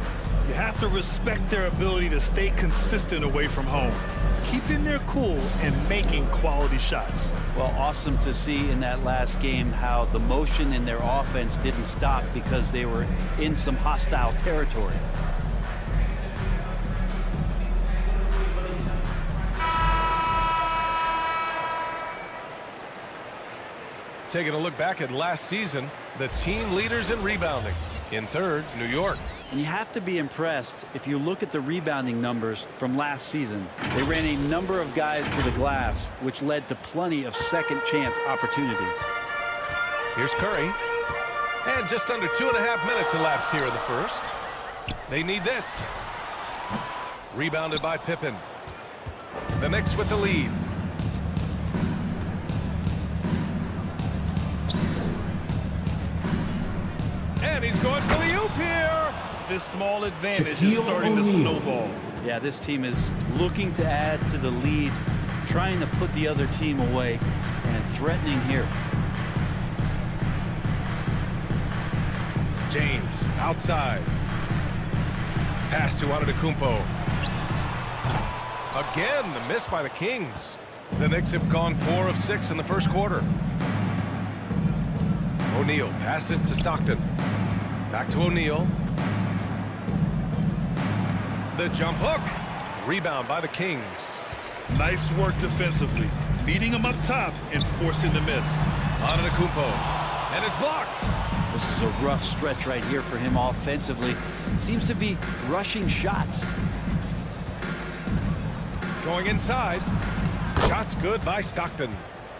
You have to respect their ability to stay consistent away from home, keeping their cool and making quality shots. Well, awesome to see in that last game how the motion in their offense didn't stop because they were in some hostile territory. Taking a look back at last season, the team leaders in rebounding. In third, New York. And you have to be impressed if you look at the rebounding numbers from last season. They ran a number of guys to the glass, which led to plenty of second chance opportunities. Here's Curry. And just under 2.5 minutes elapsed here in the first. They need this. Rebounded by Pippen. The Knicks with the lead. And he's going for the oop here. This small advantage is starting to snowball. Yeah, this team is looking to add to the lead, trying to put the other team away, and threatening here. James outside. Pass to Antetokounmpo. Again, the miss by the Kings. The Knicks have gone 4 of 6 in the first quarter. O'Neal passes to Stockton. Back to O'Neal. The jump hook. Rebound by the Kings. Nice work defensively, beating him up top and forcing the miss. Antetokounmpo, and it's blocked. This is a rough stretch right here for him offensively. Seems to be rushing shots. Going inside. Shots good by Stockton.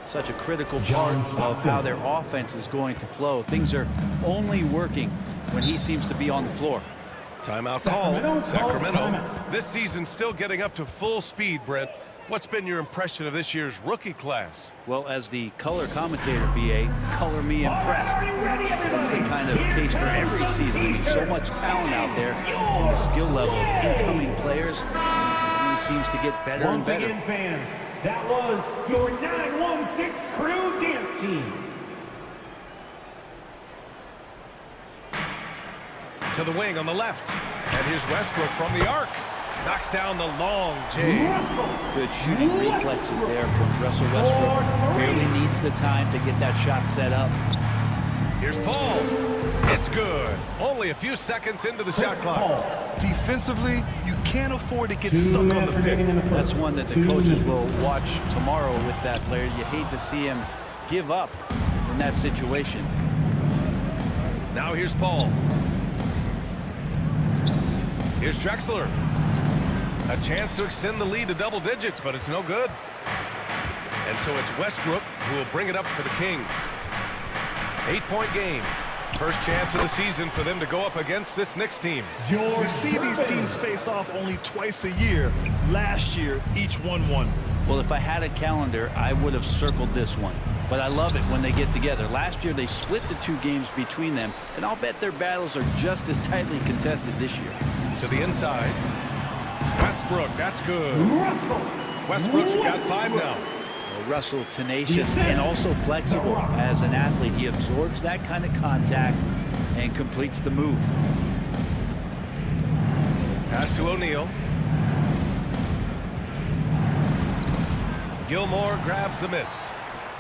Such a critical part of how their offense is going to flow. Things are only working when he seems to be on the floor. Timeout called. Sacramento. This season's still getting up to full speed, Brent. What's been your impression of this year's rookie class? Well, as the color commentator, BA, color me impressed. That's the kind of case for every season. I mean, so much talent out there, and the skill level of incoming players really seems to get better and better. Once again, fans, that was your 916 Crew Dance Team. To the wing on the left. And here's Westbrook from the arc. Knocks down the long J. Good shooting reflexes there from Russell Westbrook. Really needs the time to get that shot set up. Here's Paul. It's good. Only a few seconds into the shot clock. Defensively, you can't afford to get stuck on the pick. That's one that the coaches will watch tomorrow with that player. You hate to see him give up in that situation. Now here's Paul. Here's Drexler. A chance to extend the lead to double digits, but it's no good. And so it's Westbrook who will bring it up for the Kings. 8-point game. First chance of the season for them to go up against this Knicks team. We see these teams face off only twice a year. Last year, each won one. Well, if I had a calendar, I would have circled this one. But I love it when they get together. Last year, they split the two games between them, and I'll bet their battles are just as tightly contested this year. To the inside. Westbrook, that's good. Westbrook's got 5 now. Well, Russell, tenacious and also flexible. As an athlete, he absorbs that kind of contact and completes the move. Pass to O'Neal. Gilmore grabs the miss.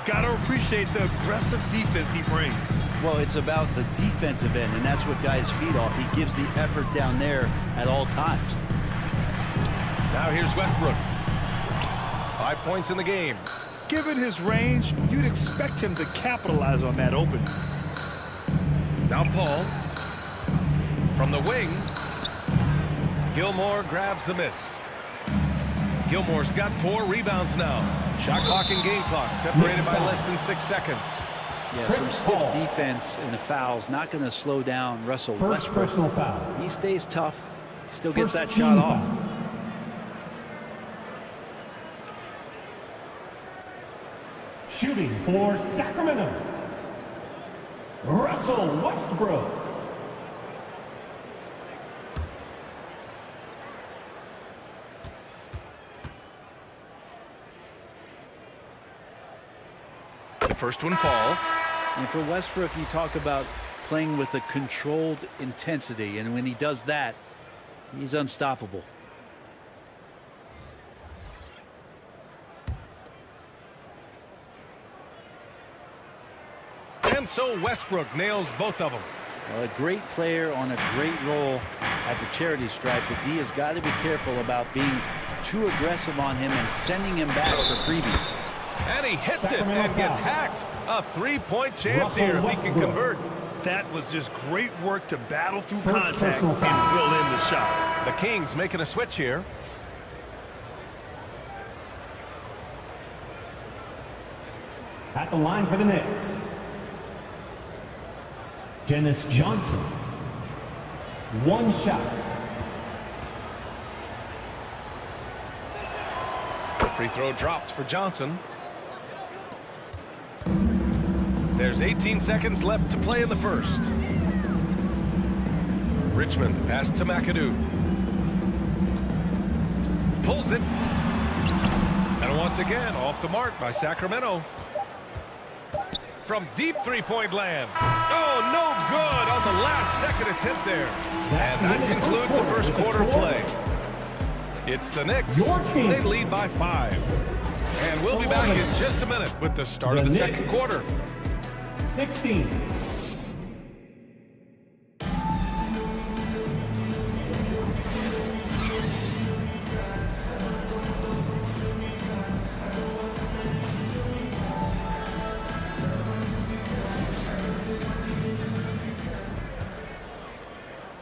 Gotta appreciate the aggressive defense he brings. Well, it's about the defensive end, and that's what guys feed off. He gives the effort down there at all times. Now here's Westbrook. 5 points in the game. Given his range, you'd expect him to capitalize on that open. Now Paul. From the wing. Gilmore grabs the miss. Gilmore's got 4 rebounds now. Shot clock and game clock separated by less than 6 seconds. Yeah, some stiff defense and the fouls not going to slow down Russell Westbrook. First personal foul. He stays tough. Still gets that shot off. Shooting for Sacramento, Russell Westbrook. The first one falls. And for Westbrook, you talk about playing with a controlled intensity, and when he does that, he's unstoppable. And so Westbrook nails both of them. Well, a great player on a great role at the charity stripe. The D has got to be careful about being too aggressive on him and sending him back for freebies. And he hits it and gets hacked. A 3-point chance here if he can convert. That was just great work to battle through contact and will end the shot. The Kings making a switch here. At the line for the Knicks, Dennis Johnson. 1 shot. The free throw drops for Johnson. There's 18 seconds left to play in the first. Richmond pass to McAdoo. Pulls it. And once again, off the mark by Sacramento. From deep 3-point land. Oh, no good on the last second attempt there. And that concludes the first quarter play. It's the Knicks. They lead by 5. And we'll be back in just a minute with the start of the second quarter. 16.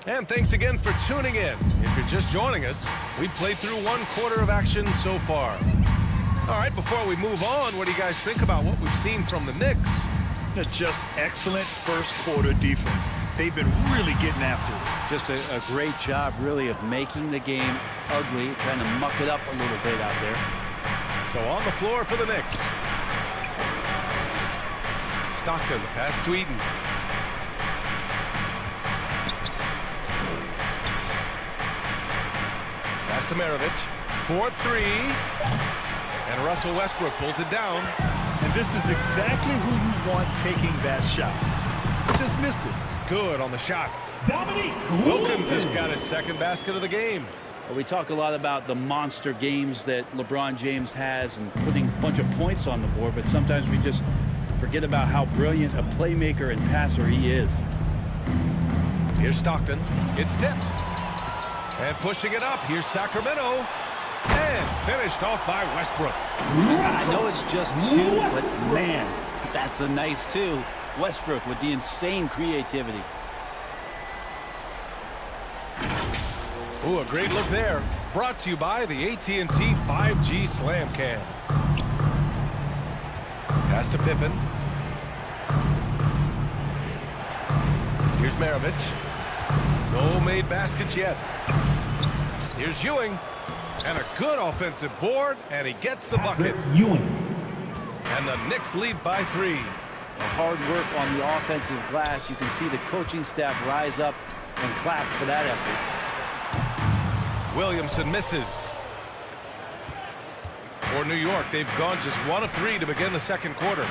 And thanks again for tuning in. If you're just joining us, we've played through 1 quarter of action so far. All right, before we move on, what do you guys think about what we've seen from the Knicks? Just excellent first quarter defense. They've been really getting after it. Just a great job, really, of making the game ugly, trying to muck it up a little bit out there. So on the floor for the Knicks. Stockton, the pass to Eden. Pass to Maravich. 4-3. And Russell Westbrook pulls it down. And this is exactly who you want taking that shot. Just missed it. Good on the shot. Wilkins has got his second basket of the game. Well, we talk a lot about the monster games that LeBron James has and putting a bunch of points on the board, but sometimes we just forget about how brilliant a playmaker and passer he is. Here's Stockton. It's tipped. And pushing it up. Here's Sacramento. And finished off by Westbrook. I know it's just 2, but man, that's a nice 2. Westbrook with the insane creativity. Ooh, a great look there. Brought to you by the AT&T 5G Slam Cam. Pass to Pippen. Here's Maravich. No made baskets yet. Here's Ewing. And a good offensive board, and he gets the bucket. And the Knicks lead by 3. Hard work on the offensive glass. You can see the coaching staff rise up and clap for that effort. Williamson misses. For New York, they've gone just 1 of 3 to begin the second quarter.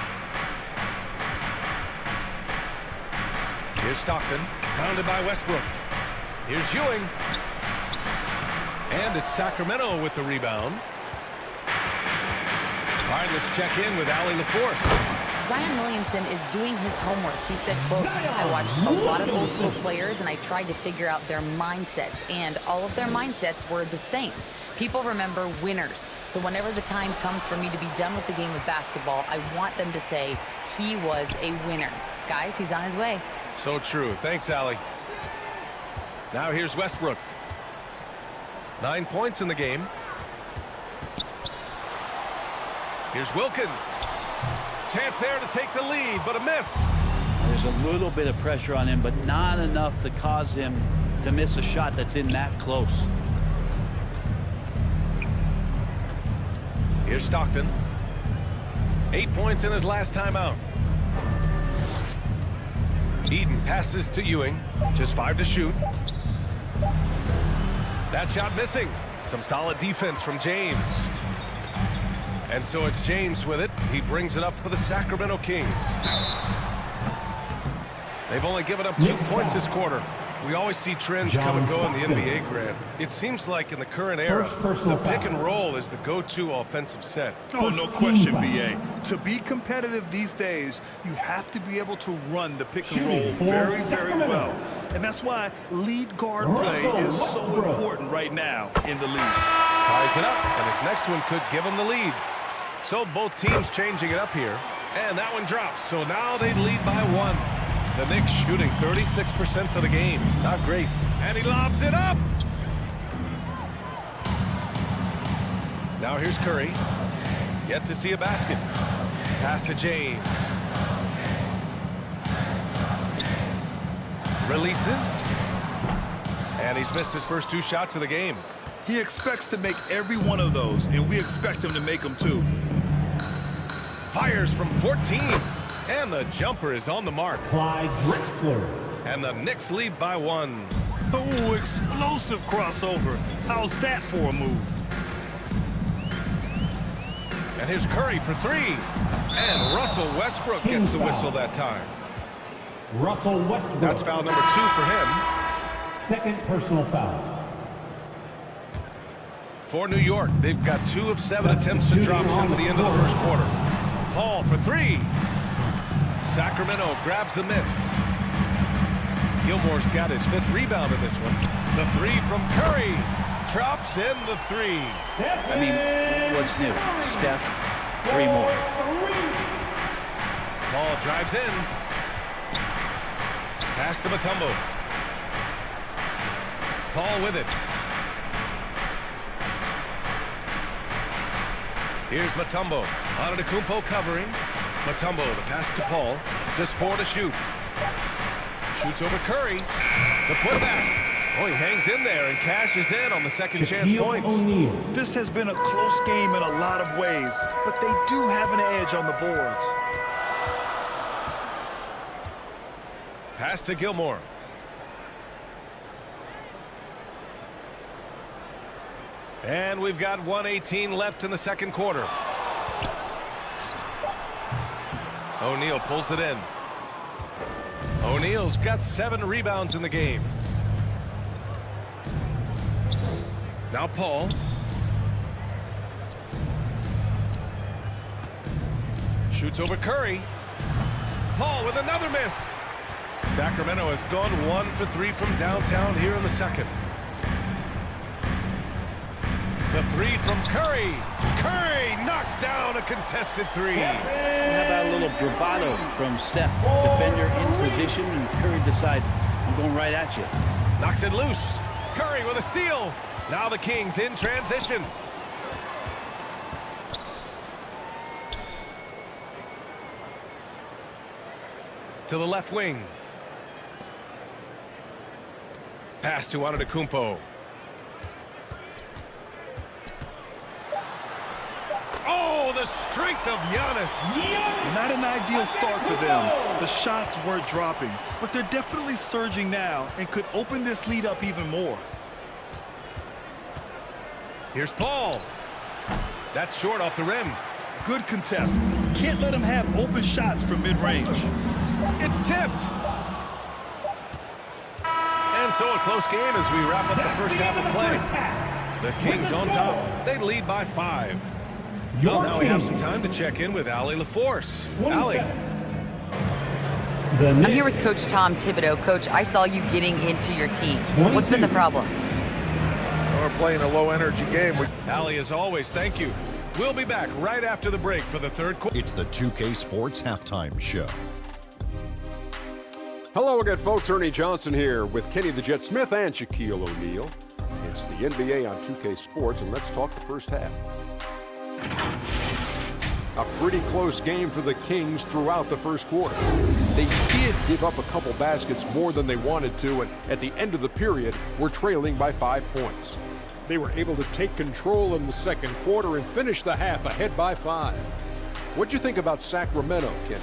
Here's Stockton, pounded by Westbrook. Here's Ewing. And it's Sacramento with the rebound. All right, let's check in with Allie LaForce. Zion Williamson is doing his homework. He said, quote, I watched a lot of old school players and I tried to figure out their mindsets, and all of their mindsets were the same. People remember winners. So whenever the time comes for me to be done with the game of basketball, I want them to say he was a winner. Guys, he's on his way. So true. Thanks, Allie. Now here's Westbrook. 9 points in the game. Here's Wilkins. Chance there to take the lead, but a miss. There's a little bit of pressure on him, but not enough to cause him to miss a shot that's in that close. Here's Stockton. 8 points in his last time out. Eden passes to Ewing. Just 5 to shoot. That shot missing. Some solid defense from James. And so it's James with it. He brings it up for the Sacramento Kings. They've only given up 2 points this quarter. We always see trends come and go in the NBA, Grant. It seems like in the current era, the pick and roll is the go-to offensive set. Oh, no question, B.A. To be competitive these days, you have to be able to run the pick and roll very, very well. And that's why lead guard play is so important right now in the league. Ties it up, and this next one could give them the lead. So both teams changing it up here. And that one drops, so now they lead by 1. The Knicks shooting 36% for the game. Not great. And he lobs it up. Now here's Curry. Yet to see a basket. Pass to James. Releases. And he's missed his first 2 shots of the game. He expects to make every one of those, and we expect him to make them too. Fires from 14. And the jumper is on the mark. Clyde Drexler. And the Knicks lead by 1. Oh, explosive crossover. How's that for a move? And here's Curry for 3. And Russell Westbrook gets the whistle that time. Russell Westbrook. That's foul number 2 for him. Second personal foul. For New York, they've got 2 of 7 attempts to drop since the end of the first quarter. Paul for 3. Sacramento grabs the miss. Gilmore's got his 5th rebound in this one. The 3 from Curry. Drops in the 3. I mean, what's new? Steph, 3 more. Paul drives in. Pass to Mutombo. Paul with it. Here's Mutombo. Antetokounmpo covering. Mutombo, the pass to Paul. Just 4 to shoot. Shoots over Curry. The putback. Oh, he hangs in there and cashes in on the second chance points. This has been a close game in a lot of ways, but they do have an edge on the boards. Pass to Gilmore. And we've got 1:18 left in the second quarter. O'Neal pulls it in. O'Neal's got 7 rebounds in the game. Now Paul. Shoots over Curry. Paul with another miss. Sacramento has gone 1 for 3 from downtown here in the second. The 3 from Curry. Curry knocks down a contested 3. How about a little bravado from Steph? Defender in position, and Curry decides, I'm going right at you. Knocks it loose. Curry with a steal. Now the Kings in transition. To the left wing. Pass to Antetokounmpo. Oh, the strength of Giannis. Not an ideal start for them. The shots weren't dropping, but they're definitely surging now and could open this lead up even more. Here's Paul. That's short off the rim. Good contest. Can't let him have open shots from mid-range. It's tipped. And so a close game as we wrap up the first half of play. The Kings on top. They lead by 5. Well, now we have some time to check in with Allie LaForce. Allie. I'm here with Coach Tom Thibodeau. Coach, I saw you getting into your team. What's been the problem? We're playing a low-energy game. Allie, as always, thank you. We'll be back right after the break for the third quarter. It's the 2K Sports Halftime Show. Hello again, folks. Ernie Johnson here with Kenny the Jet Smith and Shaquille O'Neal. It's the NBA on 2K Sports, and let's talk the first half. A pretty close game for the Kings throughout the first quarter. They did give up a couple baskets more than they wanted to, and at the end of the period, were trailing by 5 points. They were able to take control in the second quarter and finish the half ahead by 5. What'd you think about Sacramento, Ken?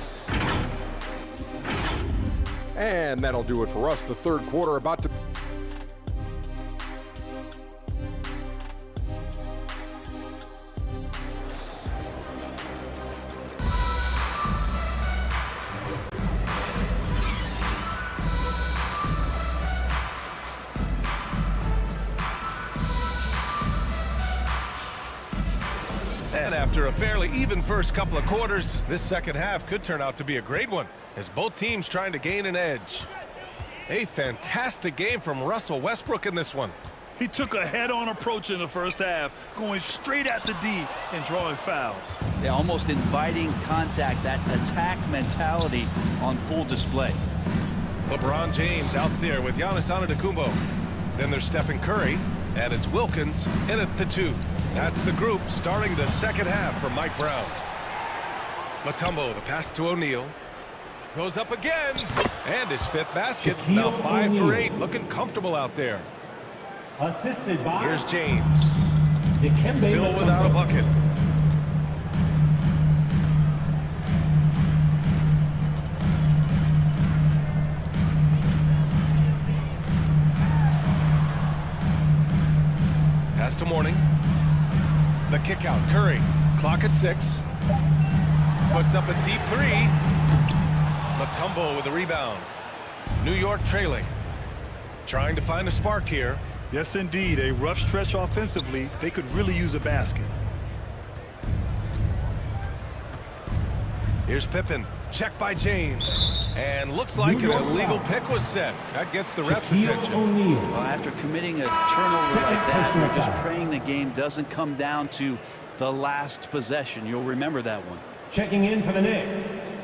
And that'll do it for us. The third quarter about to... And after a fairly even first couple of quarters, this second half could turn out to be a great one, as both teams trying to gain an edge. A fantastic game from Russell Westbrook in this one. He took a head-on approach in the first half, going straight at the D and drawing fouls. Yeah, almost inviting contact, that attack mentality on full display. LeBron James out there with Giannis Antetokounmpo. Then there's Stephen Curry, and it's Wilkins in at the 2. That's the group starting the second half for Mike Brown. Mutombo, the pass to O'Neal. Goes up again, and his 5th basket. Now 5 for 8, looking comfortable out there. Assisted by... Here's James. Still without a bucket. Pass to Mourning. The kick out, Curry. Clock at 6. Puts up a deep 3. Mutombo with the rebound. New York trailing. Trying to find a spark here. Yes, indeed. A rough stretch offensively. They could really use a basket. Here's Pippen. Check by James. And looks like an illegal pick was set. That gets the ref's attention. Well, after committing a turnover like that, we're just praying the game doesn't come down to the last possession. You'll remember that one. Checking in for the Knicks.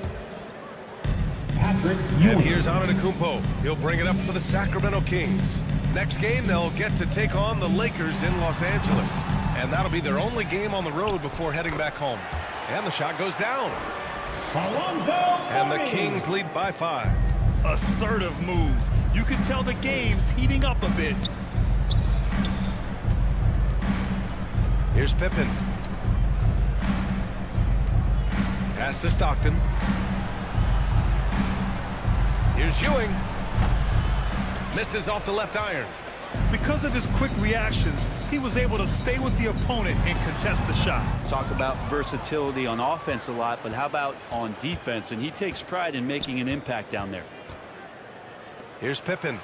And here's Antetokounmpo. He'll bring it up for the Sacramento Kings. Next game, they'll get to take on the Lakers in Los Angeles. And that'll be their only game on the road before heading back home. And the shot goes down. And the Kings lead by 5. Assertive move. You can tell the game's heating up a bit. Here's Pippen. Pass to Stockton. Here's Ewing. Misses off the left iron. Because of his quick reactions, he was able to stay with the opponent and contest the shot. Talk about versatility on offense a lot, but how about on defense? And he takes pride in making an impact down there. Here's Pippen.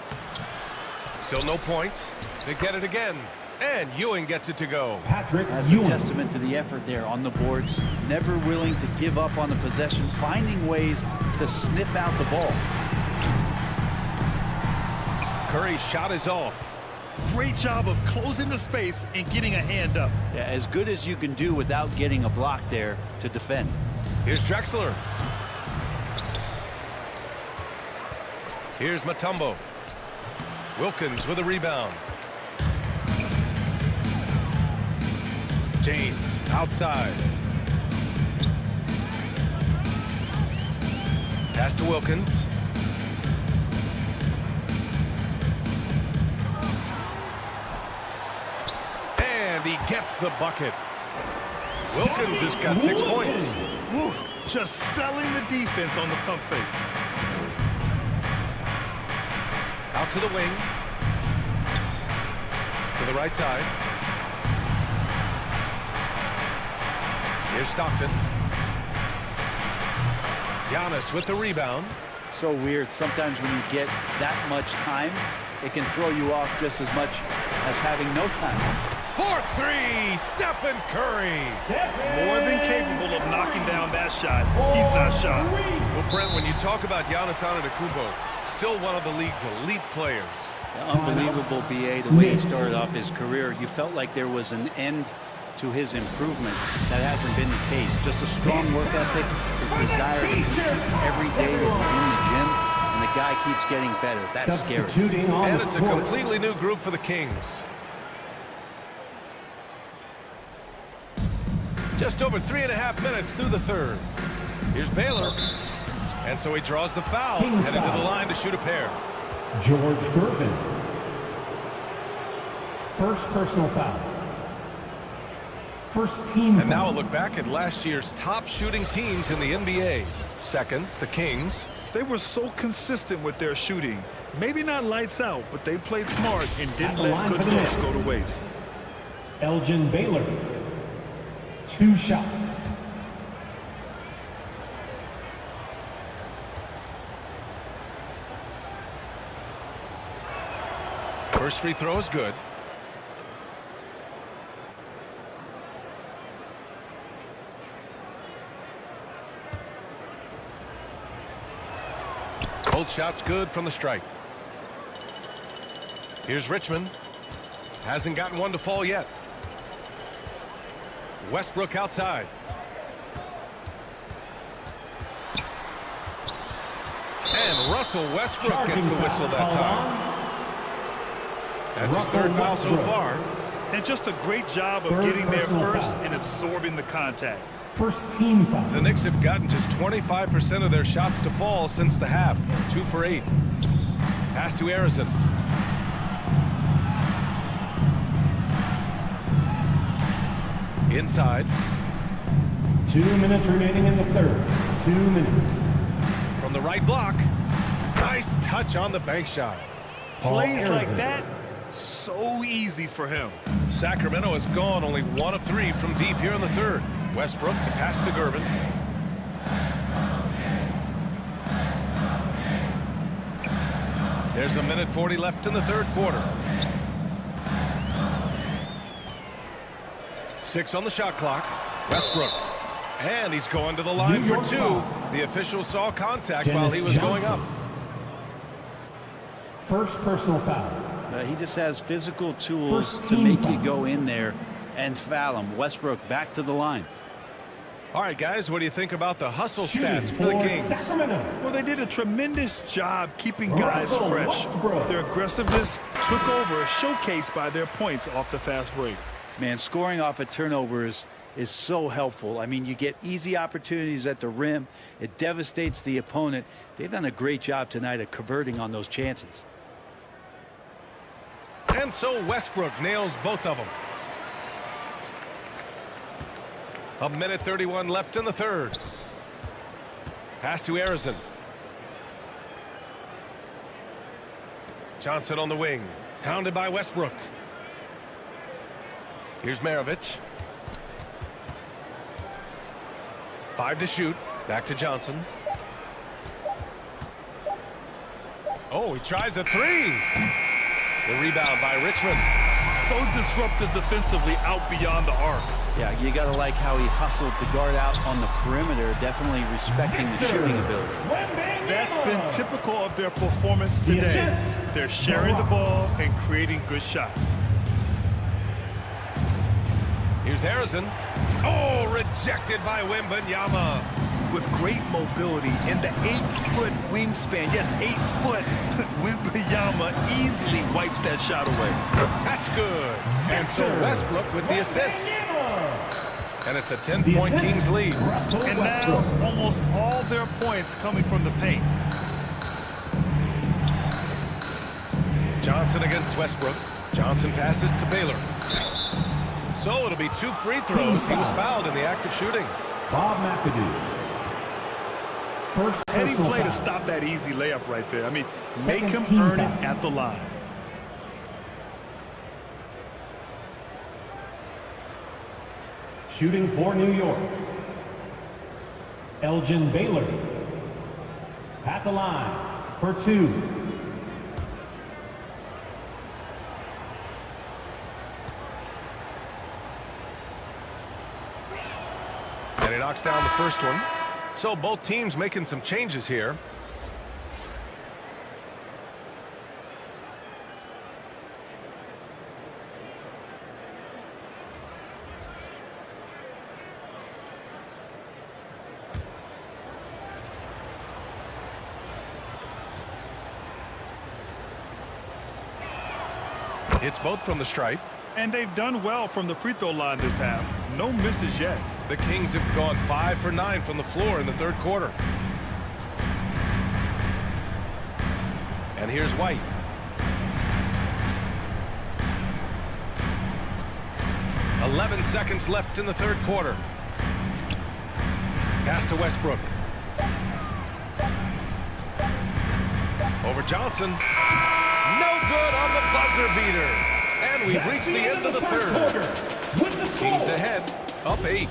Still no points. They get it again. And Ewing gets it to go. That's a testament to the effort there on the boards. Never willing to give up on the possession, finding ways to sniff out the ball. Curry's shot is off. Great job of closing the space and getting a hand up. Yeah, as good as you can do without getting a block there to defend. Here's Drexler. Here's Mutombo. Wilkins with a rebound. James outside. Pass to Wilkins. And he gets the bucket. Wilkins has got 6 points. Woo, just selling the defense on the pump fake. Out to the wing. To the right side. Here's Stockton. Giannis with the rebound. So weird. Sometimes when you get that much time, it can throw you off just as much as having no time. 4-3, Stephen Curry. More than capable of knocking down that shot. He's not shy. Well, Brent, when you talk about Giannis Antetokounmpo, still one of the league's elite players. Unbelievable, BA, the way he started off his career. You felt like there was an end to his improvement. That hasn't been the case. Just a strong work ethic, his desire to compete every day that he's in the gym, and the guy keeps getting better. That's scary. And it's a completely new group for the Kings. Just over 3.5 minutes through the third. Here's Baylor. And so he draws the foul, headed to the line to shoot a pair. George Gervin. First personal foul. First team And foul. now a look back at last year's top shooting teams in the NBA. Second, the Kings. They were so consistent with their shooting. Maybe not lights out, but they played smart and didn't let good looks go to waste. Elgin Baylor. 2 shots. First free throw is good. Both shots good from the strike. Here's Richmond. Hasn't gotten one to fall yet. Westbrook outside. And Russell Westbrook gets the whistle that time. That's his third foul so far. And just a great job of getting there first and absorbing the contact. First team foul. The Knicks have gotten just 25% of their shots to fall since the half. 2 for 8. Pass to Harrison. Inside. 2 minutes remaining in the third. 2 minutes. From the right block. Nice touch on the bank shot. Plays like that, so easy for him. Sacramento has gone only 1 of 3 from deep here in the third. Westbrook, the pass to Gervin. There's 1:40 left in the third quarter. 6 on the shot clock. Westbrook. And he's going to the line for 2. The official saw contact while he was going up. First personal foul. He just has physical tools to make you go in there and foul him. Westbrook back to the line. All right, guys, what do you think about the hustle stats for the Kings? Well, they did a tremendous job keeping guys fresh. Their aggressiveness took over, showcased by their points off the fast break. Man, scoring off of turnovers is so helpful. I mean, you get easy opportunities at the rim. It devastates the opponent. They've done a great job tonight of converting on those chances. And so Westbrook nails both of them. 1:31 left in the third. Pass to Arizon. Johnson on the wing. Hounded by Westbrook. Here's Maravich. 5 to shoot. Back to Johnson. Oh, he tries a three. The rebound by Richmond. So disruptive defensively out beyond the arc. Yeah, you got to like how he hustled the guard out on the perimeter, definitely respecting the shooting ability. That's been typical of their performance today. They're sharing the ball and creating good shots. Here's Harrison. Oh, rejected by Wembanyama. With great mobility in the 8-foot wingspan. Yes, 8 foot. Wembanyama easily wipes that shot away. That's good. And so Westbrook with the assist. And it's a 10-point Kings lead. And now almost all their points coming from the paint. Johnson against Westbrook. Johnson passes to Baylor. So it'll be 2 free throws. He was fouled in the act of shooting. Bob McAdoo. Heady play to stop that easy layup right there. I mean, make him earn it at the line. Shooting for New York. Elgin Baylor. At the line for 2. And he knocks down the first one. So both teams making some changes here. It's both from the stripe. And they've done well from the free throw line this half. No misses yet. The Kings have gone 5 for 9 from the floor in the third quarter. And here's White. "11 seconds left in the third quarter. Pass to Westbrook. Over Johnson. No good on the buzzer beater. And we've reached the end of the third. Kings ahead, up 8.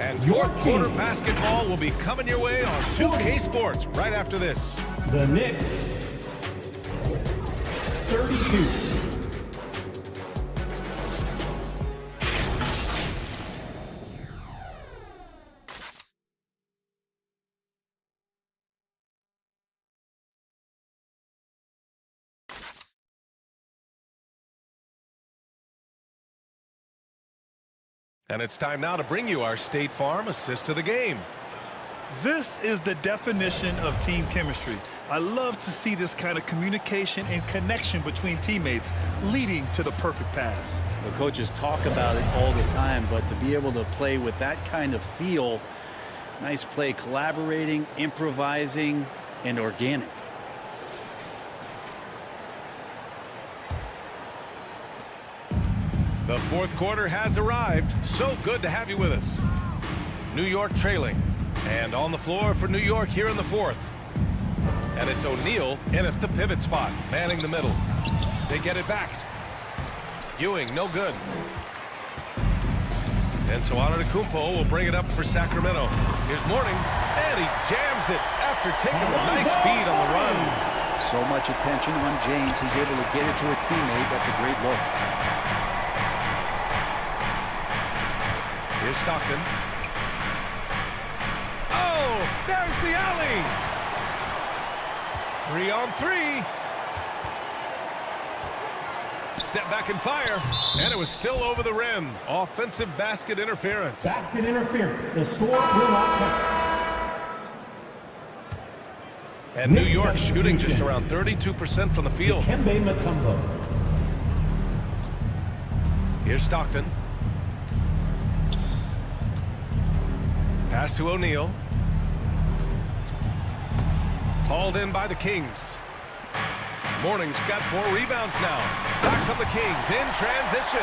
And fourth quarter basketball will be coming your way on 2K Sports right after this. The Knicks, 32. And it's time now to bring you our State Farm assist to the game. This is the definition of team chemistry. I love to see this kind of communication and connection between teammates leading to the perfect pass. The coaches talk about it all the time, but to be able to play with that kind of feel, nice play, collaborating, improvising, and organic. The fourth quarter has arrived. So good to have you with us. New York trailing. And on the floor for New York here in the fourth. And it's O'Neal in at the pivot spot, manning the middle. They get it back. Ewing, no good. And so Antetokounmpo will bring it up for Sacramento. Here's Mourning, and he jams it after taking a nice feed on the run. So much attention on James. He's able to get it to a teammate. That's a great look. Here's Stockton. Oh, there's the alley. 3-on-3. Step back and fire. And it was still over the rim. Offensive basket interference. Basket interference. The score will not count. And New York shooting just around 32% from the field. Kembe Mutombo. Here's Stockton. Pass to O'Neal. Hauled in by the Kings. Mourning's got 4 rebounds now. Back from the Kings in transition.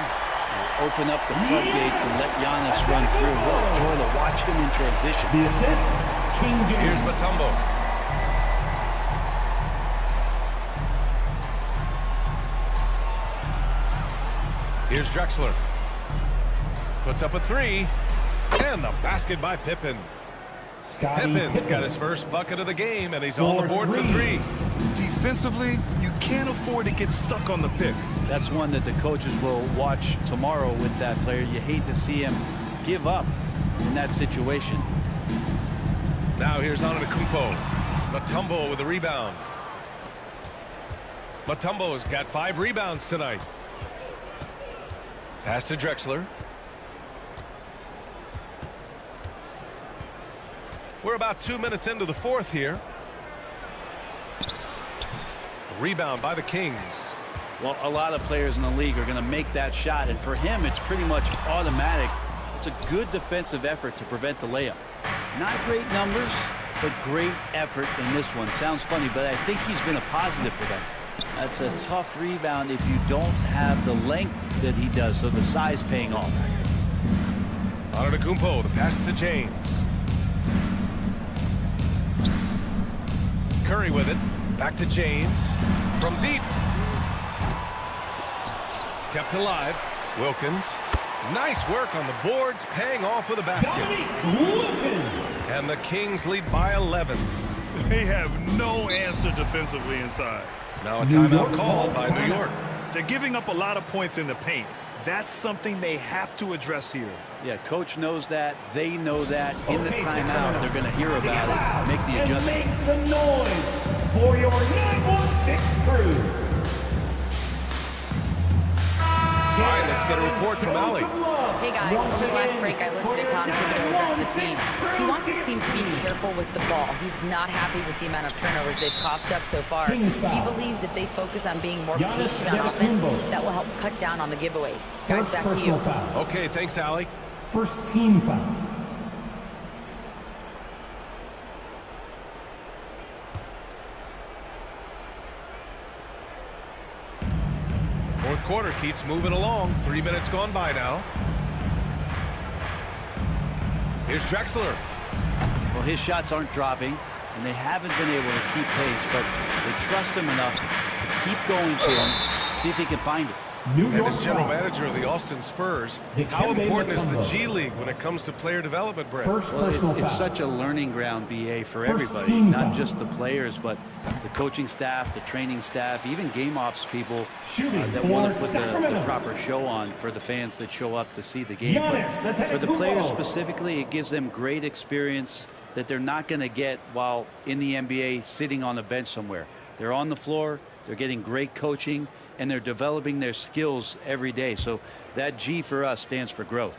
Open up the floodgates and let Giannis run through. What a joy to watch him in transition. The assist, King James. Here's Mutombo. Here's Drexler. Puts up a 3. And the basket by Pippen. Pippen's got his first bucket of the game, and he's on the board for 3. Defensively, you can't afford to get stuck on the pick. That's one that the coaches will watch tomorrow with that player. You hate to see him give up in that situation. Now here's Antetokounmpo. Mutombo with a rebound. Mutombo's got 5 rebounds tonight. Pass to Drexler. We're about 2 minutes into the 4th here. Rebound by the Kings. Well, a lot of players in the league are going to make that shot, and for him, it's pretty much automatic. It's a good defensive effort to prevent the layup. Not great numbers, but great effort in this one. Sounds funny, but I think he's been a positive for them. That's a tough rebound if you don't have the length that he does, so the size paying off. Antetokounmpo, the pass to James. Curry with it. Back to James. From deep. Kept alive. Wilkins. Nice work on the boards, paying off with a basket. And the Kings lead by 11. They have no answer defensively inside. Now a timeout called by New York. They're giving up a lot of points in the paint. That's something they have to address here. Yeah, coach knows that. They know that. In the timeout, they're going to hear about it, make the adjustment. Make some noise for your 916 crew. All right, let's get a report from Allie. Hey guys, since the last break I listened to Tom Thibodeau address the team. He wants his team to be careful with the ball. He's not happy with the amount of turnovers they've coughed up so far. He believes if they focus on being more patient on offense, that will help cut down on the giveaways. Guys, back to you. Okay, thanks, Allie. First team foul. Fourth quarter keeps moving along. 3 minutes gone by now. Here's Drexler. Well, his shots aren't dropping, and they haven't been able to keep pace, but they trust him enough to keep going to him, see if he can find it. And as general manager of the Austin Spurs, how important is the G League when it comes to player development, Brett? Well, it's such a learning ground, BA, for everybody, not just the players, but the coaching staff, the training staff, even game ops people that want to put the proper show on for the fans that show up to see the game. But for the players specifically, it gives them great experience that they're not going to get while in the NBA sitting on a bench somewhere. They're on the floor, they're getting great coaching, and they're developing their skills every day. So that G for us stands for growth.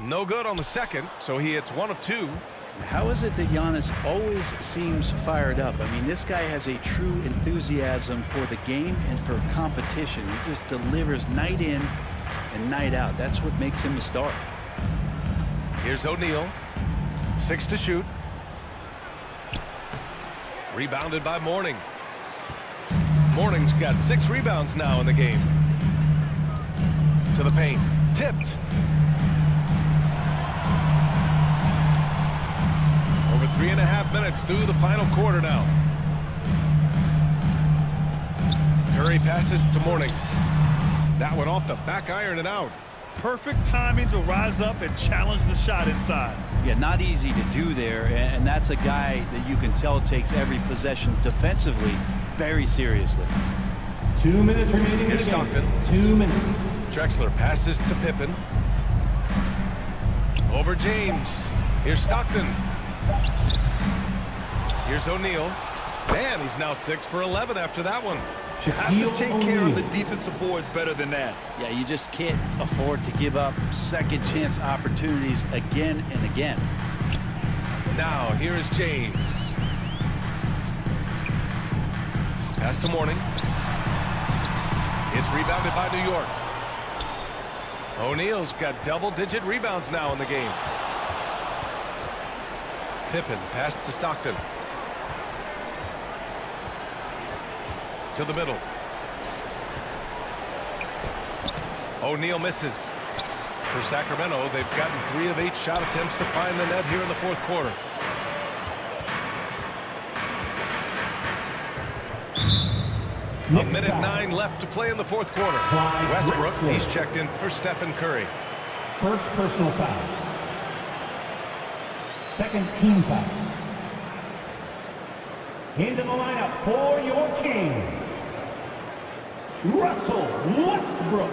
No good on the second, so he hits 1 of 2. How is it that Giannis always seems fired up? I mean, this guy has a true enthusiasm for the game and for competition. He just delivers night in and night out. That's what makes him a star. Here's O'Neal. 6 to shoot. Rebounded by Mourning. Mourning's got 6 rebounds now in the game. To the paint. Tipped. Over 3.5 minutes through the final quarter now. Curry passes to Mourning. That one off the back iron and out. Perfect timing to rise up and challenge the shot inside. Yeah, not easy to do there, and that's a guy that you can tell takes every possession defensively very seriously. 2 minutes remaining. Here's Stockton. 2 minutes. Drexler passes to Pippen. Over James. Here's Stockton. Here's O'Neal. Man, he's now 6 for 11 after that one. Have to take care of the defensive boards better than that. Yeah, you just can't afford to give up second chance opportunities again and again. Now, here is James. Pass to Mourning. It's rebounded by New York. O'Neal's got double-digit rebounds now in the game. Pippen, pass to Stockton. To the middle. O'Neal misses. For Sacramento, they've gotten 3 of 8 shot attempts to find the net here in the fourth quarter. A minute 9 left to play in the fourth quarter. Westbrook, he's checked in for Stephen Curry. First personal foul. Second team foul. Into the lineup for your Kings, Russell Westbrook.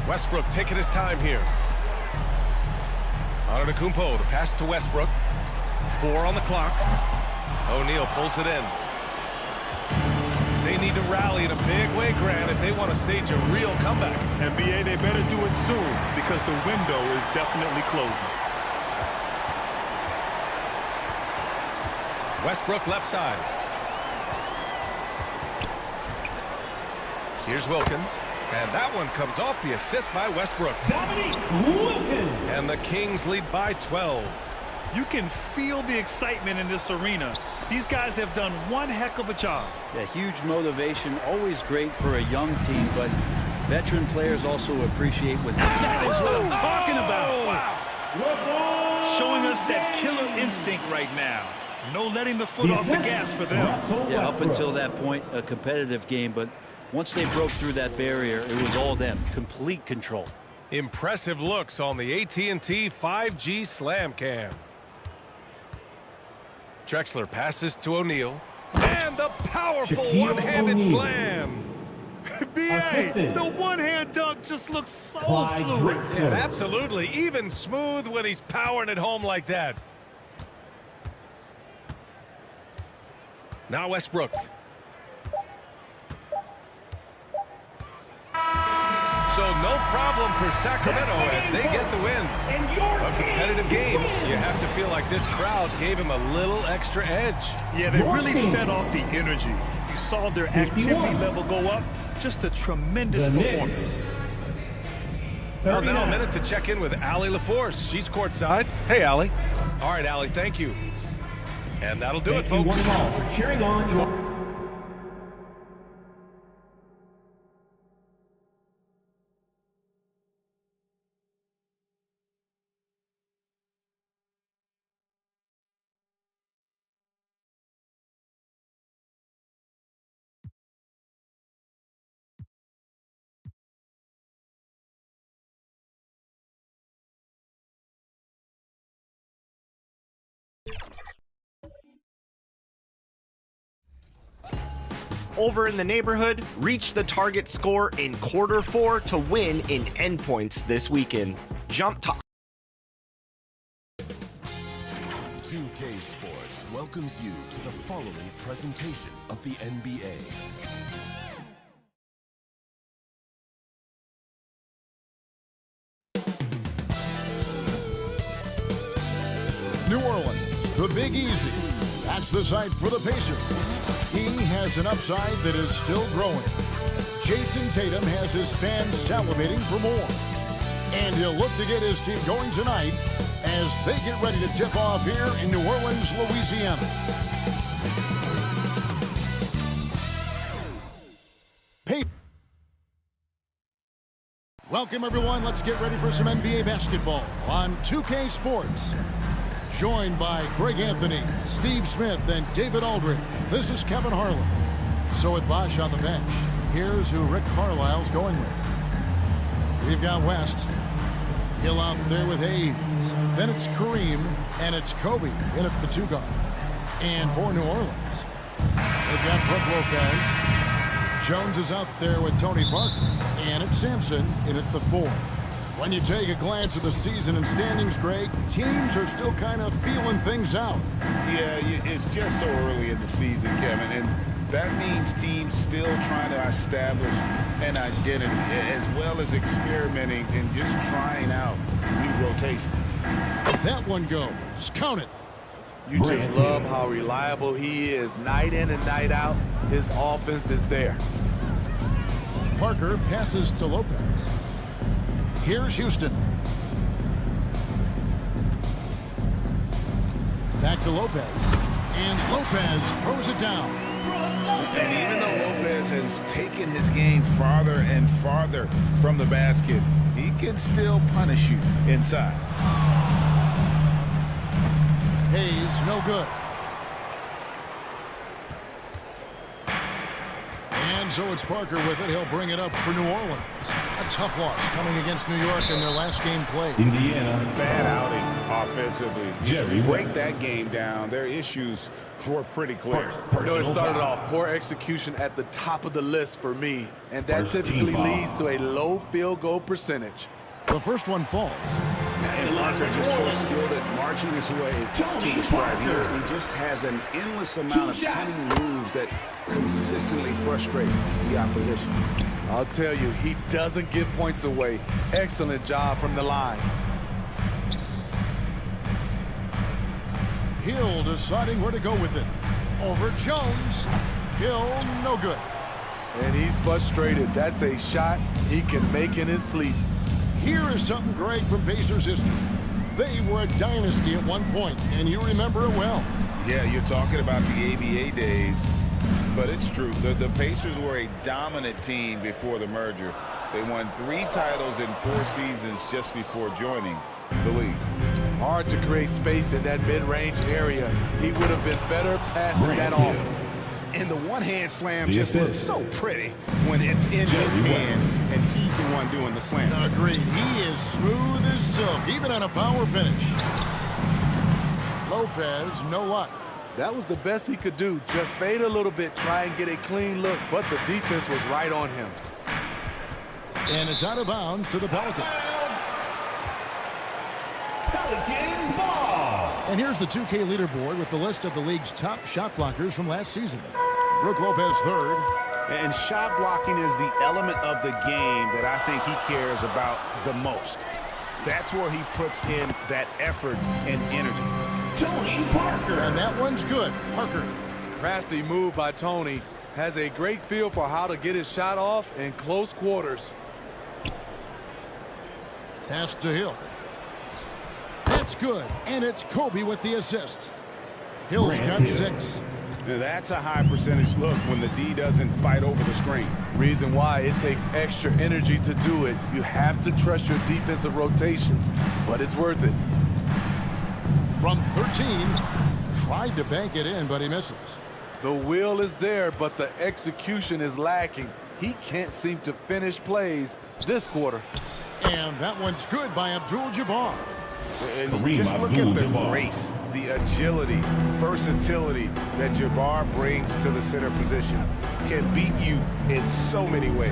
Westbrook taking his time here. Antetokounmpo, the pass to Westbrook. 4 on the clock. O'Neal pulls it in. They need to rally in a big way, Grant, if they want to stage a real comeback. NBA, they better do it soon because the window is definitely closing. Westbrook left side. Here's Wilkins. And that one comes off the assist by Westbrook. Wilkins. And the Kings lead by 12. You can feel the excitement in this arena. These guys have done one heck of a job. Yeah, huge motivation, always great for a young team, but veteran players also appreciate what that is what I'm talking about. Wow. Showing us that killer instinct right now. No letting the foot off the gas for them. Yeah, up until that point, a competitive game, but once they broke through that barrier, it was all them. Complete control. Impressive looks on the AT&T 5G Slam Cam. Drexler passes to O'Neal. And the powerful one-handed slam. B.A., the one-hand dunk just looks so fluid. Yeah, absolutely. Even smooth when he's powering it home like that. Now Westbrook. So no problem for Sacramento as they get the win. A competitive game. You have to feel like this crowd gave him a little extra edge. Yeah, they really fed off the energy. You saw their activity level go up. Just a tremendous performance. Well, now a minute to check in with Allie LaForce. She's courtside. Hey, Allie. All right, Allie, thank you. And that'll do it, folks. Thank you one and all for cheering on your... Over in the neighborhood, reach the target score in quarter 4 to win in endpoints this weekend. Jump to 2K Sports welcomes you to the following presentation of the NBA. New Orleans, the Big Easy. That's the site for the Pacers. He has an upside that is still growing. Jason Tatum has his fans salivating for more. And he'll look to get his team going tonight as they get ready to tip off here in New Orleans, Louisiana. Welcome, everyone. Let's get ready for some NBA basketball on 2K Sports. Joined by Greg Anthony, Steve Smith, and David Aldridge. This is Kevin Harlan. So with Bosch on the bench, here's who Rick Carlisle's going with. We've got West. Hill out there with Hayes. Then it's Kareem, and it's Kobe in at the 2 guard. And for New Orleans, they've got Brook Lopez. Jones is out there with Tony Parker. And it's Sampson in at the 4. When you take a glance at the season and standings, Greg, teams are still kind of feeling things out. Yeah, it's just so early in the season, Kevin, and that means teams still trying to establish an identity as well as experimenting and just trying out new rotations. That one goes. Count it. You just love how reliable he is. Night in and night out, his offense is there. Parker passes to Lopez. Here's Houston. Back to Lopez. And Lopez throws it down. And even though Lopez has taken his game farther and farther from the basket, he can still punish you inside. Hayes, no good. And so it's Parker with it. He'll bring it up for New Orleans. A tough loss coming against New York in their last game played. Indiana. Bad outing offensively. You break that game down, their issues were pretty clear. You know, it started off poor execution at the top of the list for me, and that typically leads to a low field goal percentage. The first one falls. And Parker just so skilled at marching his way to the stripe here. He just has an endless amount of cunning moves that consistently frustrate the opposition. I'll tell you, he doesn't give points away. Excellent job from the line. Hill deciding where to go with it. Over Jones. Hill, no good. And he's frustrated. That's a shot he can make in his sleep. Here is something, Greg, from Pacers history. They were a dynasty at one point, and you remember it well. Yeah, you're talking about the ABA days, but it's true. The Pacers were a dominant team before the merger. They won 3 titles in 4 seasons just before joining the league. Hard to create space in that mid-range area. He would have been better passing that off. And the one-hand slam just looks so pretty when it's in his hand, and he's the one doing the slam. Agreed. He is smooth as silk, even on a power finish. Lopez, no luck. That was the best he could do. Just fade a little bit, try and get a clean look, but the defense was right on him. And it's out of bounds to the Pelicans. Pelicans ball. And here's the 2K leaderboard with the list of the league's top shot blockers from last season. Brook Lopez third. And shot blocking is the element of the game that I think he cares about the most. That's where he puts in that effort and energy. Tony Parker. And that one's good. Parker. Crafty move by Tony. Has a great feel for how to get his shot off in close quarters. Pass to Hill. That's good. And it's Kobe with the assist. Hill's got 6. Now that's a high percentage look when the D doesn't fight over the screen. Reason why it takes extra energy to do it. You have to trust your defensive rotations, but it's worth it. From 13, tried to bank it in, but he misses. The will is there, but the execution is lacking. He can't seem to finish plays this quarter. And that one's good by Abdul-Jabbar. And just look at the grace, the agility, versatility that Jabbar brings to the center position. Can beat you in so many ways.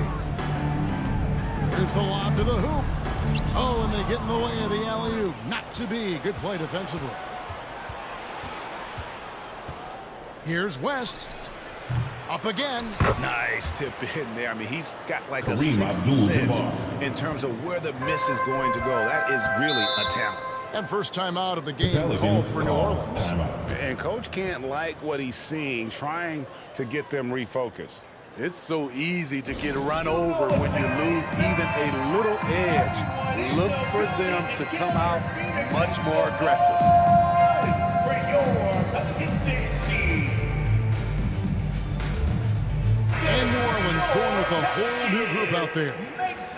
Here's the lob to the hoop. Oh, and they get in the way of the alley-oop. Not to be. Good play defensively. Here's West. Up again. Nice tip in there. I mean, he's got like a sixth sense in terms of where the miss is going to go. That is really a talent. And first time out of the game called for New Orleans. And coach can't like what he's seeing, trying to get them refocused. It's so easy to get run over when you lose even a little edge. Look for them to come out much more aggressive. And New Orleans going with a whole new group out there.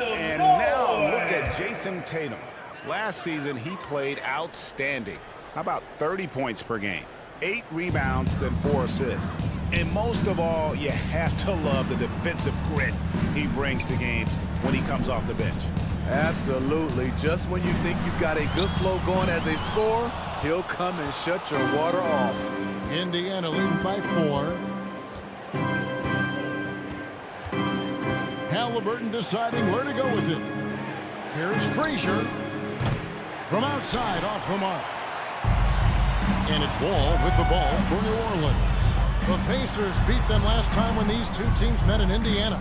And now look at Jason Tatum. Last season, he played outstanding. How about 30 points per game, 8 rebounds, and 4 assists. And most of all, you have to love the defensive grit he brings to games when he comes off the bench. Absolutely. Just when you think you've got a good flow going as a scorer, he'll come and shut your water off. Indiana leading by 4. Halliburton deciding where to go with it. Here's Frazier. From outside, off the mark. And it's Wall with the ball for New Orleans. The Pacers beat them last time when these two teams met in Indiana.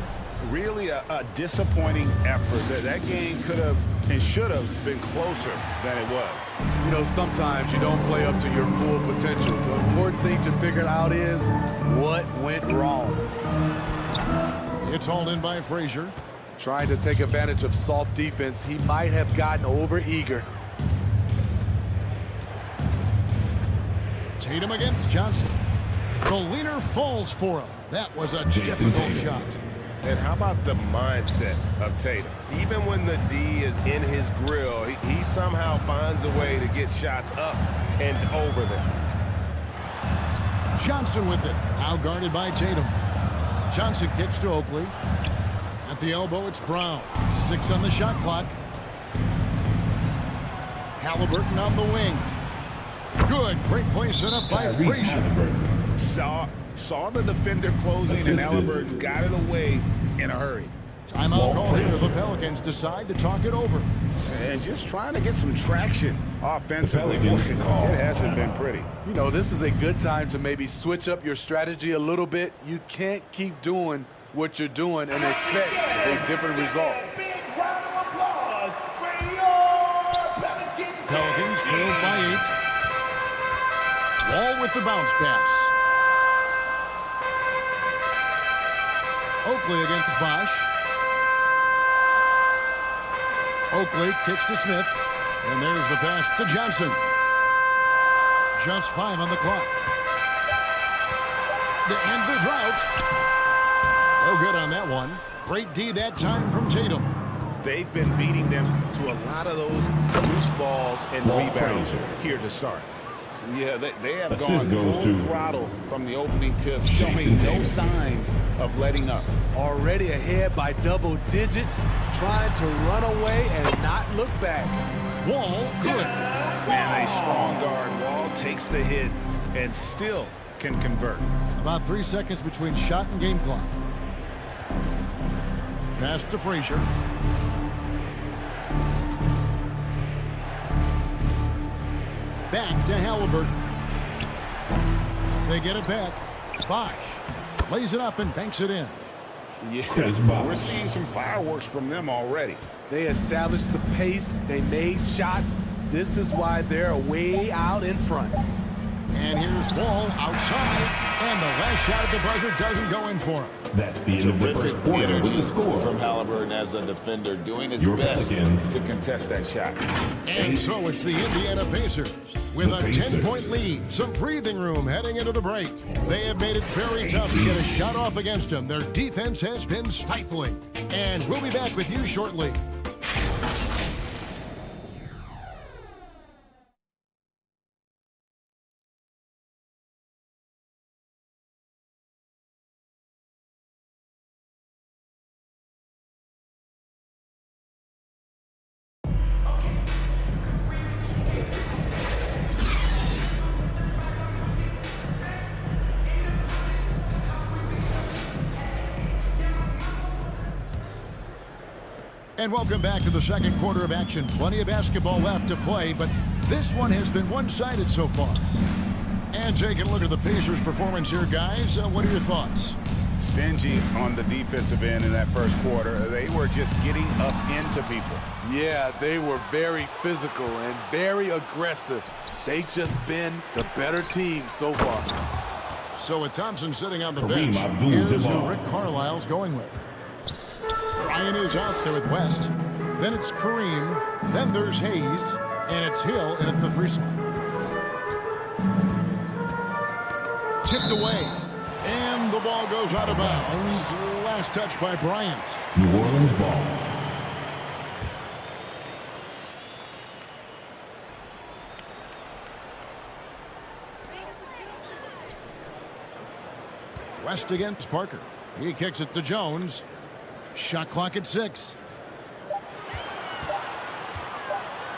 Really a disappointing effort. That game could have and should have been closer than it was. You know, sometimes you don't play up to your full potential. The important thing to figure out is what went wrong. It's hauled in by Frazier. Trying to take advantage of soft defense, he might have gotten over-eager. Tatum against Johnson. The leaner falls for him. That was a difficult shot. And how about the mindset of Tatum? Even when the D is in his grill, he somehow finds a way to get shots up and over them. Johnson with it. Now guarded by Tatum. Johnson kicks to Oakley. At the elbow, it's Brown. 6 on the shot clock. Halliburton on the wing. Good. Great play set up by Frazier. Saw the defender closing, and Halliburton got it away in a hurry. Timeout call here. The Pelicans decide to talk it over. And just trying to get some traction offensively. It hasn't been pretty. You know, this is a good time to maybe switch up your strategy a little bit. You can't keep doing what you're doing and expect a different result. Pelicans trailed by 8. Wall with the bounce pass. Oakley against Bosch. Oakley kicks to Smith. And there's the pass to Johnson. Just 5 on the clock. To end the drought. No good on that one. Great D that time from Tatum. They've been beating them to a lot of those loose balls and rebounds here to start. Yeah, they have gone full throttle from the opening tip, showing no signs of letting up. Already ahead by double digits, trying to run away and not look back. Wall, good. And a strong guard. Wall takes the hit and still can convert. About 3 seconds between shot and game clock. Pass to Frazier. Back to Halliburton. They get it back. Bosch lays it up and banks it in. Yeah, we're seeing some fireworks from them already. They established the pace. They made shots. This is why they're way out in front. And here's Wall outside. And the last shot at the buzzer doesn't go in for him. That's the end of the first quarter with the score. From Halliburton as a defender, doing his best to contest that shot. And so it's the Indiana Pacers with a 10-point lead. Some breathing room heading into the break. They have made it very tough to get a shot off against them. Their defense has been stifling. And we'll be back with you shortly. And welcome back to the second quarter of action. Plenty of basketball left to play, but this one has been one-sided so far. And taking a look at the Pacers' performance here, guys, what are your thoughts? Stingy on the defensive end in that first quarter. They were just getting up into people. Yeah, they were very physical and very aggressive. They've just been the better team so far. So with Thompson sitting on the bench, here's who Rick Carlisle's going with. Ryan is out there with West. Then it's Kareem. Then there's Hayes. And it's Hill in at the 3 slot. Tipped away. And the ball goes out of bounds. Last touch by Bryant. New Orleans ball. West against Parker. He kicks it to Jones. Shot clock at 6.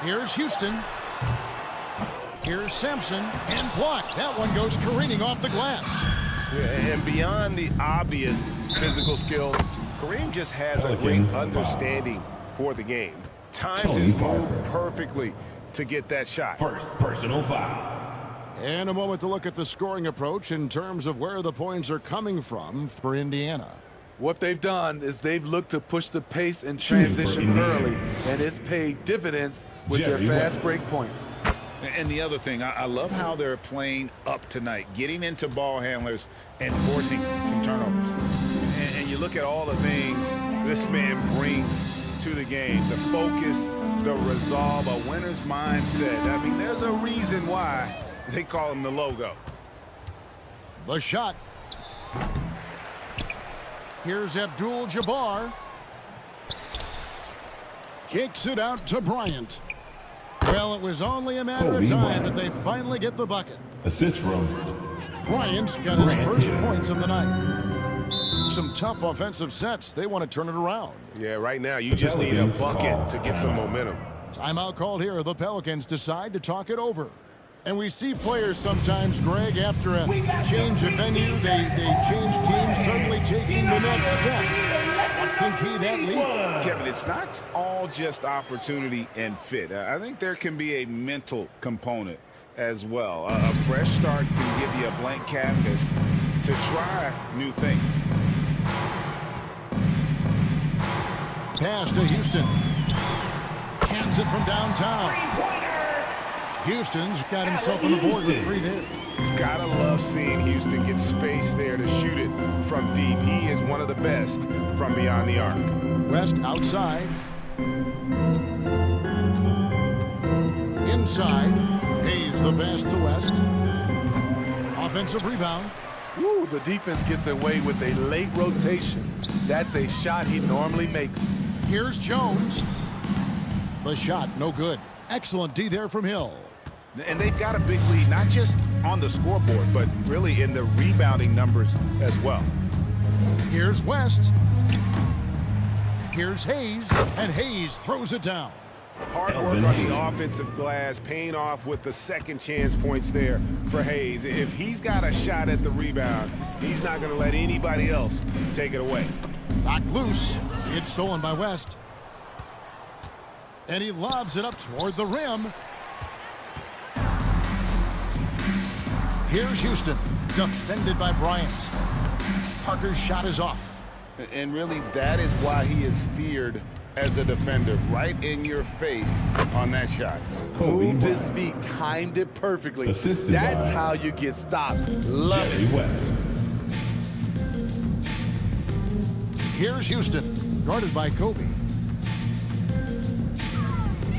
Here's Houston. Here's Sampson. And blocked. That one goes careening off the glass. And beyond the obvious physical skills, Kareem just has a great understanding for the game. times his move perfectly to get that shot. First personal foul. And a moment to look at the scoring approach in terms of where the points are coming from for Indiana. What they've done is they've looked to push the pace and transition early, and it's paid dividends with their fast break points. And the other thing, I love how they're playing up tonight, getting into ball handlers and forcing some turnovers. And you look at all the things this man brings to the game, the focus, the resolve, a winner's mindset. I mean, there's a reason why they call him the logo. The shot. Here's Abdul-Jabbar. Kicks it out to Bryant. Well, it was only a matter of time, but they finally get the bucket. Assist from Bryant got his first points of the night. Some tough offensive sets. They want to turn it around. Yeah, right now you just need a bucket to get some momentum. Timeout called here. The Pelicans decide to talk it over. And we see players sometimes, Greg, after a change of venue, they change teams, certainly taking the next step. What can key that lead? Kevin, it's not all just opportunity and fit. I think there can be a mental component as well. A fresh start can give you a blank canvas to try new things. Pass to Houston. Cans it from downtown. Houston's got himself on the board with 3 there. Gotta love seeing Houston get space there to shoot it from deep. He is one of the best from beyond the arc. West outside. Inside. Hayes the pass to West. Offensive rebound. Ooh, the defense gets away with a late rotation. That's a shot he normally makes. Here's Jones. The shot, no good. Excellent D there from Hill. And they've got a big lead, not just on the scoreboard, but really in the rebounding numbers as well. Here's West. Here's Hayes, and Hayes throws it down. Hard work on the offensive glass, paying off with the second chance points there for Hayes. If he's got a shot at the rebound, he's not going to let anybody else take it away. Knocked loose. It's stolen by West. And he lobs it up toward the rim. Here's Houston, defended by Bryant. Parker's shot is off. And really, that is why he is feared as a defender, right in your face on that shot. Moved his feet, timed it perfectly. That's how you get stops. Love it. Here's Houston, guarded by Kobe.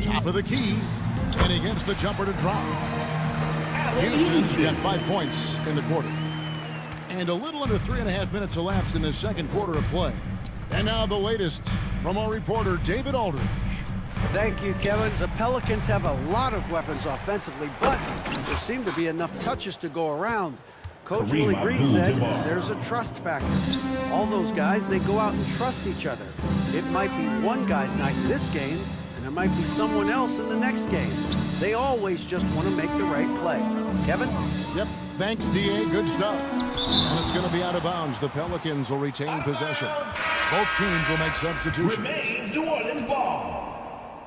Top of the key, and he gets the jumper to drop. Houston's got 5 points in the quarter. And a little under 3.5 minutes elapsed in the second quarter of play. And now the latest from our reporter, David Aldridge. Thank you, Kevin. The Pelicans have a lot of weapons offensively, but there seem to be enough touches to go around. Coach Willie Green said there's a trust factor. All those guys, they go out and trust each other. It might be one guy's night in this game, and there might be someone else in the next game. They always just want to make the right play. Kevin? Yep. Thanks, D.A. Good stuff. And it's going to be out of bounds. The Pelicans will retain possession. Both teams will make substitutions. Remains New Orleans ball.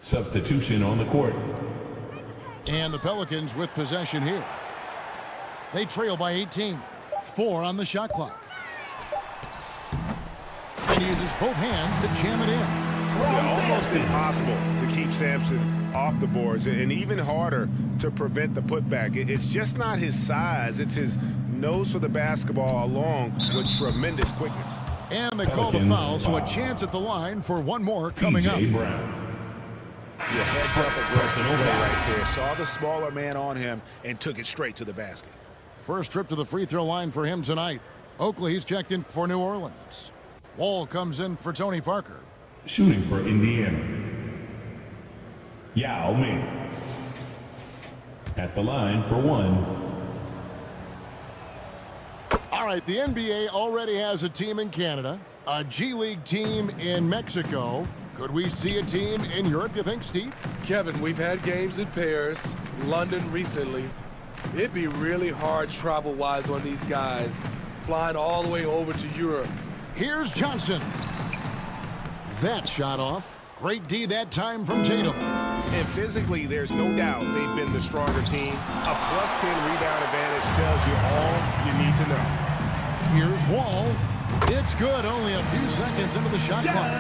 Substitution on the court. And the Pelicans with possession here. They trail by 18. 4 on the shot clock. And he uses both hands to jam it in. Almost impossible to keep Sampson off the boards, and even harder to prevent the putback. It's just not his size. It's his nose for the basketball along with tremendous quickness. And they call the foul, so a chance at the line for one more coming up. Yeah, heads up aggressive play right there. Saw the smaller man on him and took it straight to the basket. First trip to the free throw line for him tonight. Oakley, he's checked in for New Orleans. Wall comes in for Tony Parker. Shooting for Indiana, Yao Ming. At the line for 1. All right, the NBA already has a team in Canada, a G League team in Mexico. Could we see a team in Europe, you think, Steve? Kevin, we've had games in Paris, London recently. It'd be really hard travel-wise on these guys, flying all the way over to Europe. Here's Johnson. that shot off. Great D that time from Tatum. And physically, there's no doubt they've been the stronger team. A +10 rebound advantage tells you all you need to know. Here's Wall. It's good. Only a few seconds into the shot clock.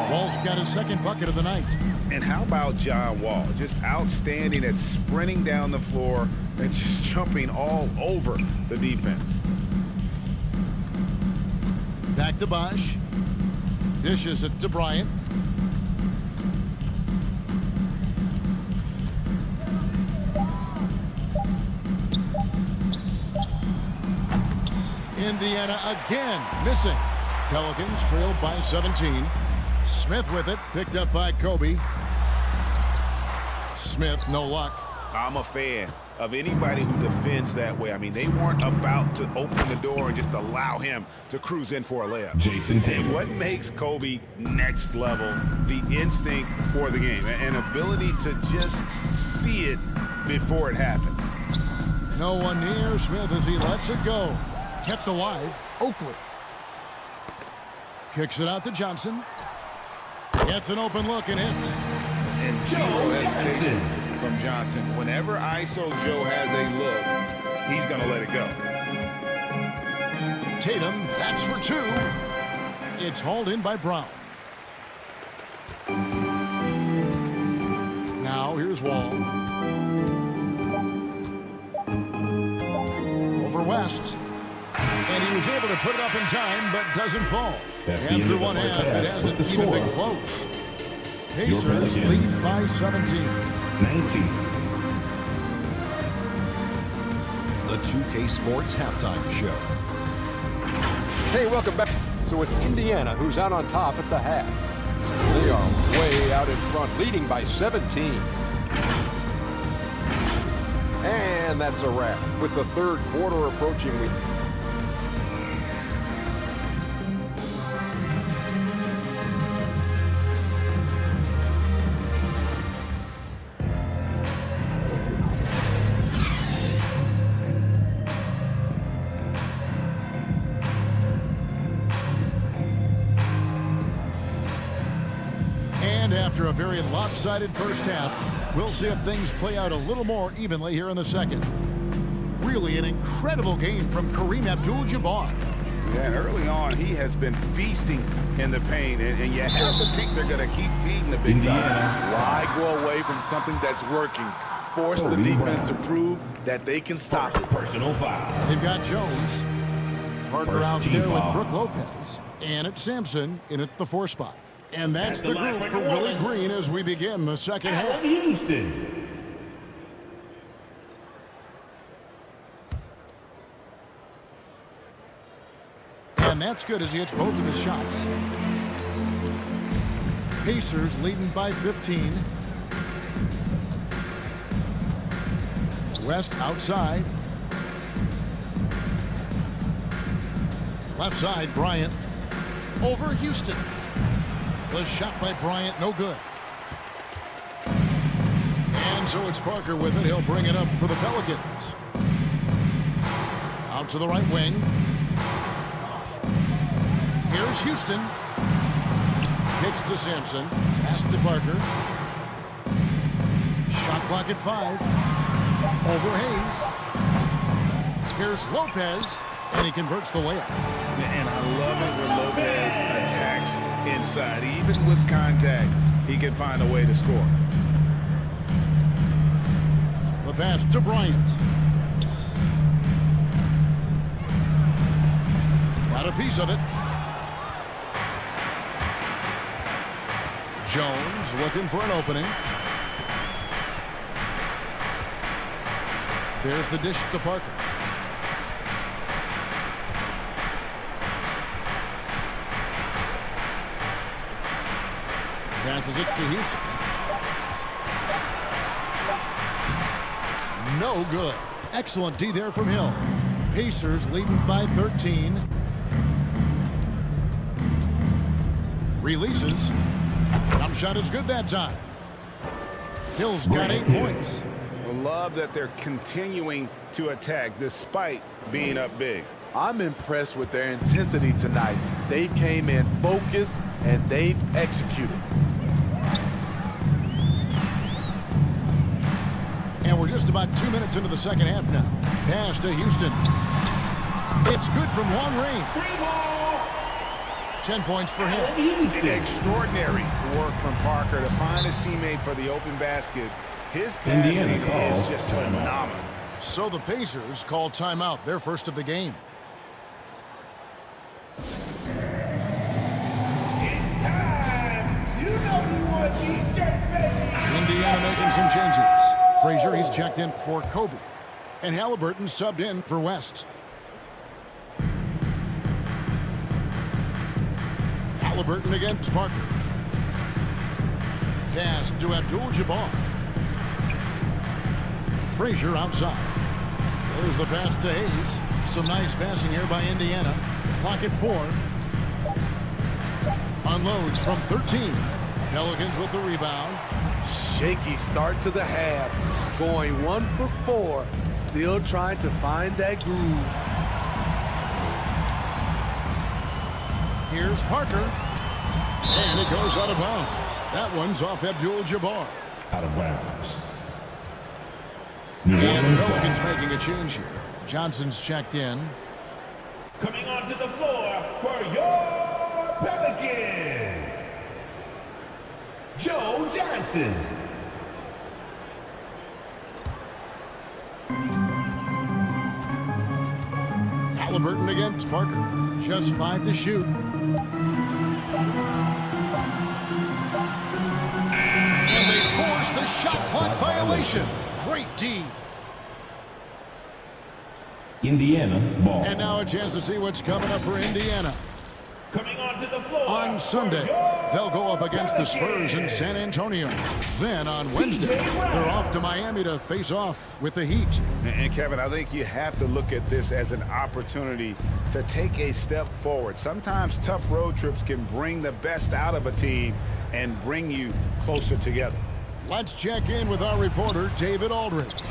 Wall's got his second bucket of the night. And how about John Wall? Just outstanding at sprinting down the floor and just jumping all over the defense. Back to Bosch. Dishes it to Bryant. Indiana again missing. Pelicans trailed by 17. Smith with it, picked up by Kobe. Smith, no luck. I'm a fan of anybody who defends that way. I mean, they weren't about to open the door and just allow him to cruise in for a layup. Jason Taylor. And what makes Kobe next level? The instinct for the game, an ability to just see it before it happens. No one near Smith as he lets it go. Kept alive, Oakley. Kicks it out to Johnson. Gets an open look and hits. And zero hesitation from Johnson. Whenever ISO Joe has a look, he's going to let it go. Tatum, that's for two. It's hauled in by Brown. Now here's Wall. Over West. And he was able to put it up in time, but doesn't fall. And through one half, it hasn't even been close. Pacers lead by 17. 19. The 2K Sports Halftime Show. Hey, welcome back. So it's Indiana who's out on top at the half. They are way out in front, leading by 17. And that's a wrap. With the third quarter approaching, After a very lopsided first half, we'll see if things play out a little more evenly here in the second. Really an incredible game from Kareem Abdul-Jabbar. Yeah, and early on, he has been feasting in the paint, and you have to think they're going to keep feeding the big fella. Why go away from something that's working? Force the defense to prove that they can stop it. Personal foul. They've got Jones. Parker out there with Brook Lopez. And it's Sampson in at the 4 spot. And that's the group for Willie Green as we begin the second half. Houston. And that's good as he hits both of his shots. Pacers leading by 15. West outside. Left side, Bryant. Over Houston. The shot by Bryant, no good. And so it's Parker with it. He'll bring it up for the Pelicans. Out to the right wing. Here's Houston. Kicks to Sampson. Pass to Parker. Shot clock at 5. Over Hayes. Here's Lopez. And he converts the layup. And I love it when Lopez attacks inside. Even with contact, he can find a way to score. The pass to Bryant. Got a piece of it. Jones looking for an opening. There's the dish to Parker. Passes it to Houston. No good. Excellent D there from Hill. Pacers leading by 13. Releases. Jump shot is good that time. Hill's got 8 points. I love that they're continuing to attack despite being up big. I'm impressed with their intensity tonight. They've came in focused, and they've executed. And we're just about 2 minutes into the second half now. Pass to Houston. It's good from long range. 10 points for him. Extraordinary work from Parker to find his teammate for the open basket. His passing is just phenomenal. So the Pacers call timeout, their first of the game. Indiana making some changes. Frazier, he's checked in for Kobe. And Halliburton subbed in for West. Halliburton against Parker. Pass to Abdul-Jabbar. Frazier outside. There's the pass to Hayes. Some nice passing here by Indiana. Clock at 4. Unloads from 13. Pelicans with the rebound. Shaky start to the half. Going 1 for 4. Still trying to find that groove. Here's Parker. And it goes out of bounds. That one's off Abdul-Jabbar. Out of bounds. And the Pelicans making a change here. Johnson's checked in. Coming onto the floor for your Pelicans, Joe Johnson. Halliburton against Parker. Just 5 to shoot. And they force the shot clock violation. Great D. Indiana ball. And now a chance to see what's coming up for Indiana. Coming onto the floor on Sunday, they'll go up against the Spurs in San Antonio. Then on Wednesday, they're off to Miami to face off with the Heat. And Kevin, I think you have to look at this as an opportunity to take a step forward. Sometimes tough road trips can bring the best out of a team and bring you closer together. Let's check in with our reporter, David Aldridge.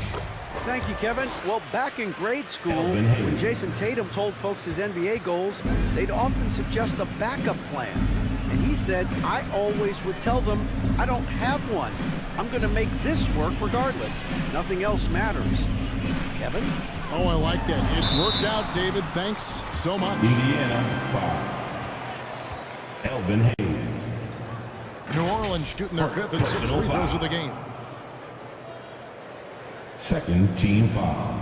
Thank you, Kevin. Well, back in grade school, when Jason Tatum told folks his NBA goals, they'd often suggest a backup plan. And he said, I always would tell them, I don't have one. I'm going to make this work regardless. Nothing else matters. Kevin? Oh, I like that. It's worked out, David. Thanks so much. Indiana 5. Elvin Hayes. New Orleans shooting their 5th and 6th free throws of the game. Second team foul.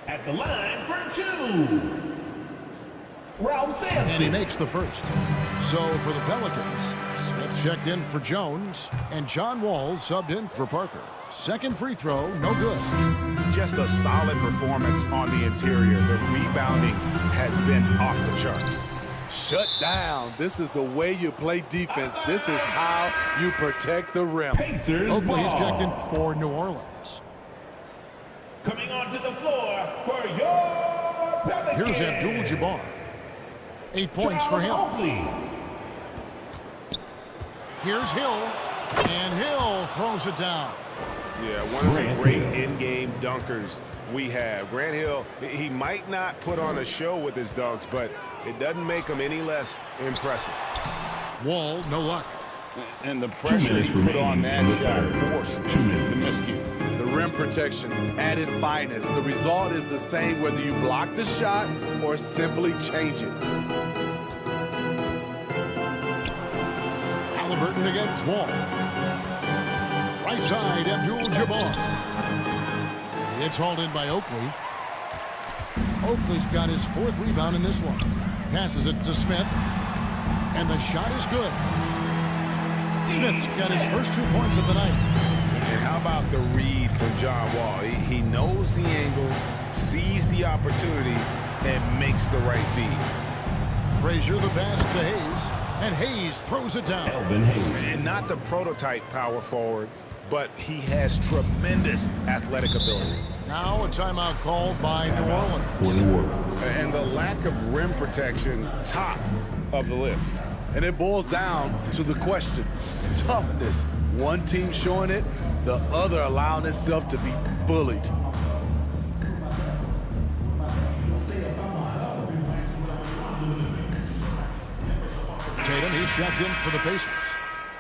At the line for 2, Ralph Sampson. And he makes the first. So for the Pelicans, Smith checked in for Jones, and John Wall subbed in for Parker. Second free throw, no good. Just a solid performance on the interior. The rebounding has been off the charts. Shut down. This is the way you play defense. This is how you protect the rim. Oakley has checked in for New Orleans. Coming onto the floor for your Pelicans. Here's Abdul-Jabbar. 8 points for him. Oakley. Here's Hill. And Hill throws it down. Yeah, one of the great in-game dunkers we have. Grant Hill, he might not put on a show with his dunks, but it doesn't make him any less impressive. Wall, no luck. And the pressure he put on that shot forced the miscue. The rim protection at its finest. The result is the same whether you block the shot or simply change it. Halliburton against Wall. Right side, Abdul-Jabbar. It's hauled in by Oakley. Oakley's got his 4th rebound in this one. Passes it to Smith. And the shot is good. Smith's got his first 2 points of the night. And how about the read from John Wall? He knows the angle, sees the opportunity, and makes the right feed. Frazier the pass to Hayes. And Hayes throws it down. Elvin Hayes. And not the prototype power forward, but he has tremendous athletic ability. Now a timeout called by New Orleans. For New Orleans. And the lack of rim protection, top of the list. And it boils down to the question. Toughness. One team showing it, the other allowing itself to be bullied. in. He's checked in for the Pacers.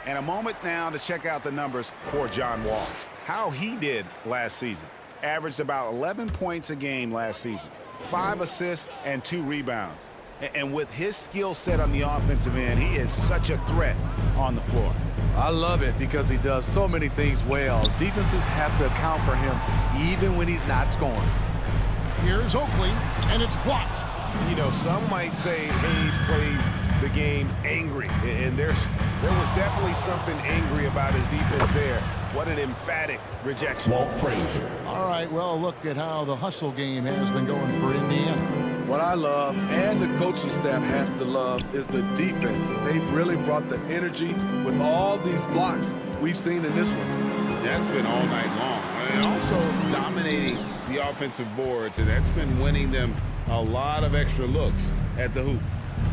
And a moment now to check out the numbers for John Wall. How he did last season. Averaged about 11 points a game last season. 5 assists and 2 rebounds. And with his skill set on the offensive end, he is such a threat on the floor. I love it because he does so many things well. Defenses have to account for him even when he's not scoring. Here's Oakley, and it's blocked. You know, some might say Hayes plays the game angry, and there was definitely something angry about his defense there. What an emphatic rejection. Walt Frazier. All right, well, look at how the hustle game has been going for Indiana. What I love, and the coaching staff has to love, is the defense. They've really brought the energy with all these blocks we've seen in this one. That's been all night long. And also dominating the offensive boards, and that's been winning them a lot of extra looks at the hoop.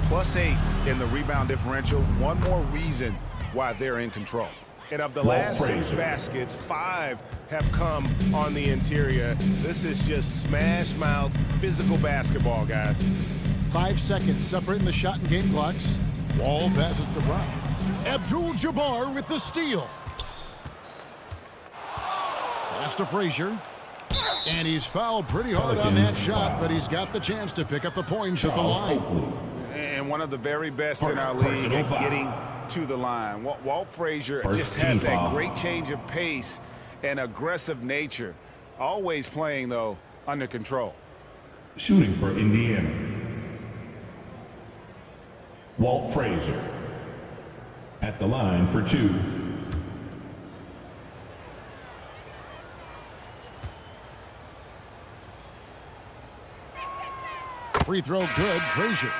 +8 in the rebound differential. One more reason why they're in control. And of the last 6 baskets, 5 have come on the interior. This is just smash mouth physical basketball, guys. 5 seconds separating the shot and game clocks. Wall passes to Brown. Abdul-Jabbar with the steal. Pass to Frazier. And he's fouled pretty hard on that shot, but he's got the chance to pick up the points at the line. And one of the very best in our league at getting to the line. Walt Frazier just has that great change of pace and aggressive nature. Always playing, though, under control. Shooting for Indiana, Walt Frazier. At the line for 2. Free throw good, Frazier.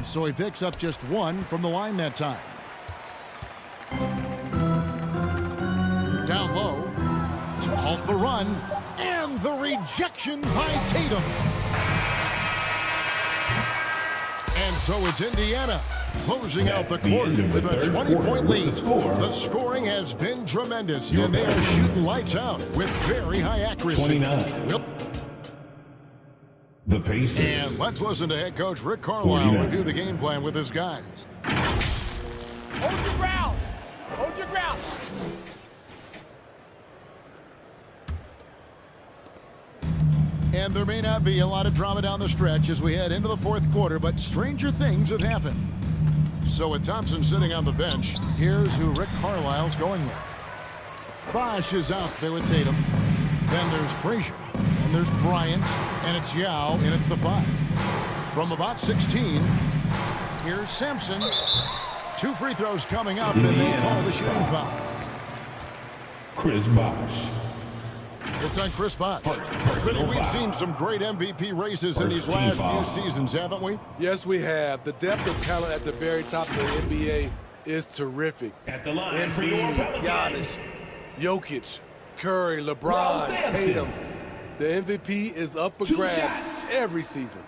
So he picks up just 1 from the line that time. Down low to halt the run, and the rejection by Tatum. And so it's Indiana closing out the quarter with a 20-point lead. The scoring has been tremendous, and they are shooting lights out with very high accuracy. 29. The Pacers. And let's listen to head coach Rick Carlisle review the game plan with his guys. Hold your ground. Hold your ground. And there may not be a lot of drama down the stretch as we head into the 4th quarter, but stranger things have happened. So with Thompson sitting on the bench, here's who Rick Carlisle's going with. Bosh is out there with Tatum. Then there's Frazier. And there's Bryant. And it's Yao in at the 5. From about 16, here's Sampson. 2 free throws coming up, and they call the shooting foul. Chris Bosh. It's on Chris Bosh. We've seen some great MVP races in these last few seasons, haven't we? Yes, we have. The depth of talent at the very top of the NBA is terrific. At the line for Embiid, Giannis, Jokic, Curry, LeBron, Tatum. The MVP is up for grabs every season.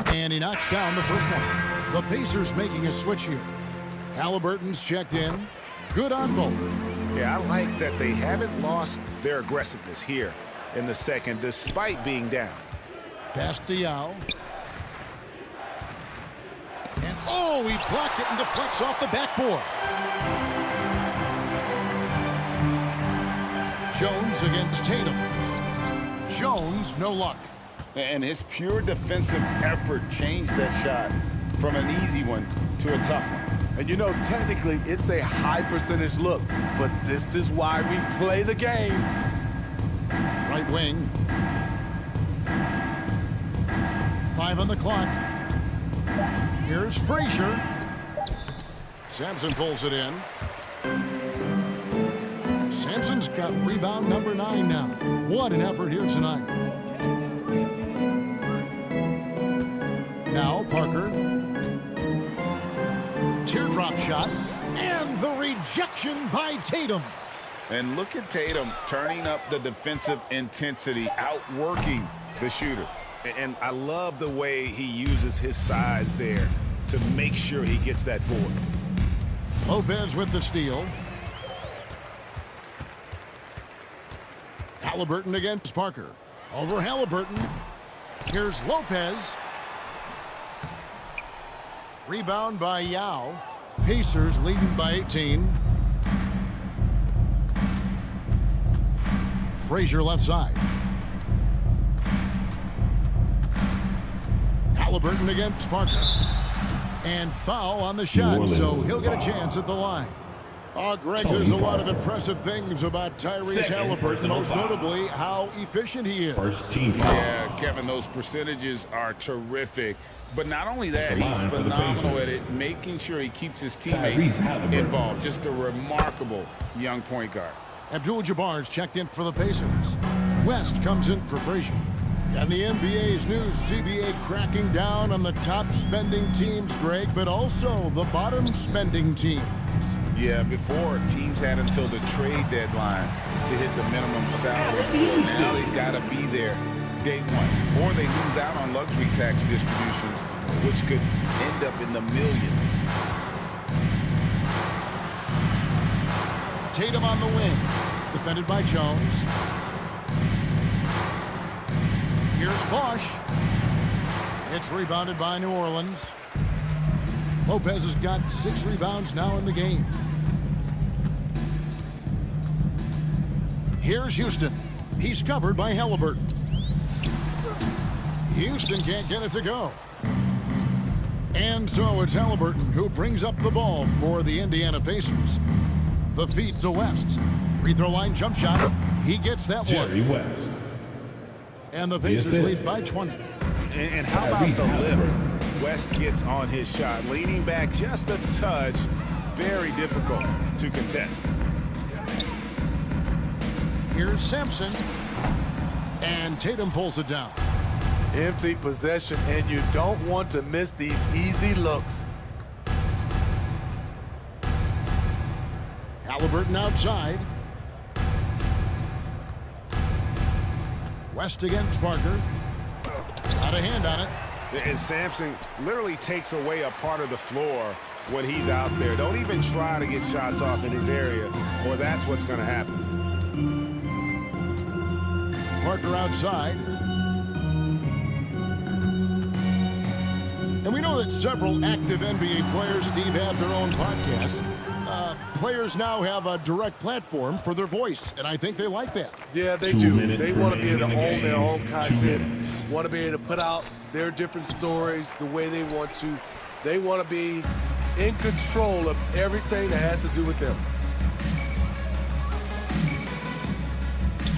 And he knocks down the first one. The Pacers making a switch here. Halliburton's checked in. Good on both. Yeah, I like that they haven't lost their aggressiveness here in the second, despite being down. Pass to Yao. And oh, he blocked it and deflects off the backboard. Jones against Tatum. Jones, no luck. And his pure defensive effort changed that shot from an easy one to a tough one. And you know, technically, it's a high percentage look, but this is why we play the game. Right wing. 5 on the clock. Here's Frazier. Sampson pulls it in. Sampson's got rebound number 9 now. What an effort here tonight. Now Parker. Teardrop shot. And the rejection by Tatum. And look at Tatum turning up the defensive intensity, outworking the shooter. And I love the way he uses his size there to make sure he gets that board. Lopez with the steal. Halliburton against Parker. Over Halliburton. Here's Lopez. Rebound by Yao. Pacers leading by 18. Frazier left side. Halliburton against Parker. And foul on the shot, so he'll get a chance at the line. Oh, Greg, there's a lot of impressive things about Tyrese Halliburton, most notably how efficient he is. First team foul. Yeah, Kevin, those percentages are terrific. But not only that, he's phenomenal at it, making sure he keeps his teammates involved. Just a remarkable young point guard. Abdul-Jabbar's checked in for the Pacers. West comes in for Frazier. And the NBA's new CBA cracking down on the top spending teams, Greg, but also the bottom spending teams. Yeah, before teams had until the trade deadline to hit the minimum salary floor. Now they've got to be there day one, or they lose out on luxury tax distributions, which could end up in the millions. Tatum on the wing, defended by Jones. Here's Bosch. It's rebounded by New Orleans. Lopez has got 6 rebounds now in the game. Here's Houston. He's covered by Halliburton. Houston can't get it to go. And so it's Halliburton who brings up the ball for the Indiana Pacers. The feed to West. Free throw line jump shot. He gets that Jerry one. West. And the Pacers lead by 20. And how about the lift West gets on his shot? Leaning back just a touch. Very difficult to contest. Here's Sampson. And Tatum pulls it down. Empty possession, and you don't want to miss these easy looks. Halliburton outside. West against Parker. Got a hand on it. And Sampson literally takes away a part of the floor when he's out there. Don't even try to get shots off in his area, or that's what's going to happen. Parker outside. And we know that several active NBA players, Steve, have their own podcasts. Players now have a direct platform for their voice, and I think they like that. Yeah, they do. They want to be able to own their own content, want to be able to put out their different stories the way they want to. They want to be in control of everything that has to do with them.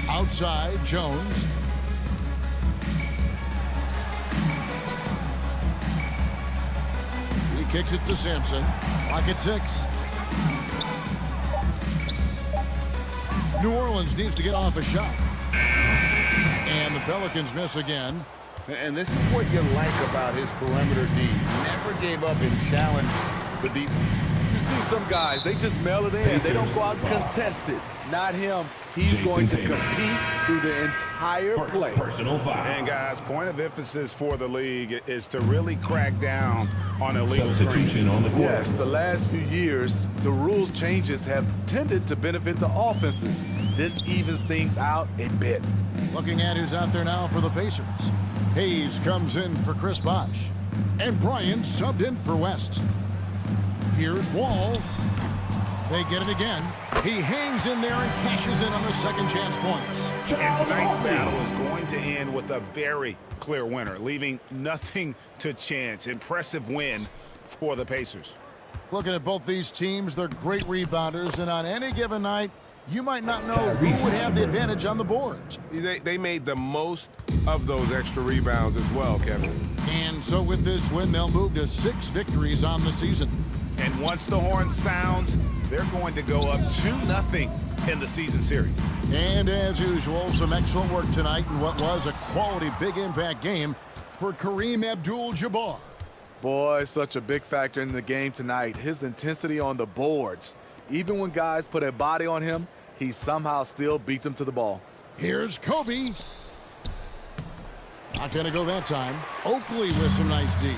Outside, Jones. He kicks it to Sampson. Clock at 6. New Orleans needs to get off a shot. And the Pelicans miss again. And this is what you like about his perimeter D. Never gave up and challenged the deep. You see some guys, they just mail it in. They don't go out and contest it. Not him. He's going to compete through the entire play. Personal foul. And guys, point of emphasis for the league is to really crack down on illegal screens. On the court. Yes, the last few years, the rules changes have tended to benefit the offenses. This evens things out a bit. Looking at who's out there now for the Pacers. Hayes comes in for Chris Bosh. And Bryant subbed in for West. Here's Wall. They get it again. He hangs in there and cashes in on the second chance points. And tonight's battle is going to end with a very clear winner, leaving nothing to chance. Impressive win for the Pacers. Looking at both these teams, they're great rebounders, and on any given night, you might not know who would have the advantage on the boards. They made the most of those extra rebounds as well, Kevin. And so with this win, they'll move to 6 victories on the season. And once the horn sounds, they're going to go up 2-0 in the season series. And as usual, some excellent work tonight in what was a quality big impact game for Kareem Abdul-Jabbar. Boy, such a big factor in the game tonight. His intensity on the boards. Even when guys put a body on him, he somehow still beats them to the ball. Here's Kobe. Not going to go that time. Oakley with some nice D.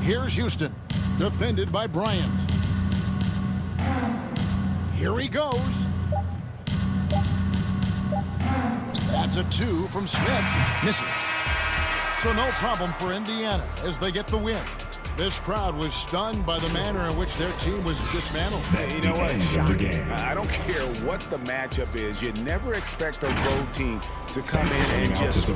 Here's Houston, defended by Bryant. Here he goes. That's a 2 from Smith. Misses. So no problem for Indiana as they get the win. This crowd was stunned by the manner in which their team was dismantled. Hey, you know what? Shocking. I don't care what the matchup is. You never expect a road team to come in and just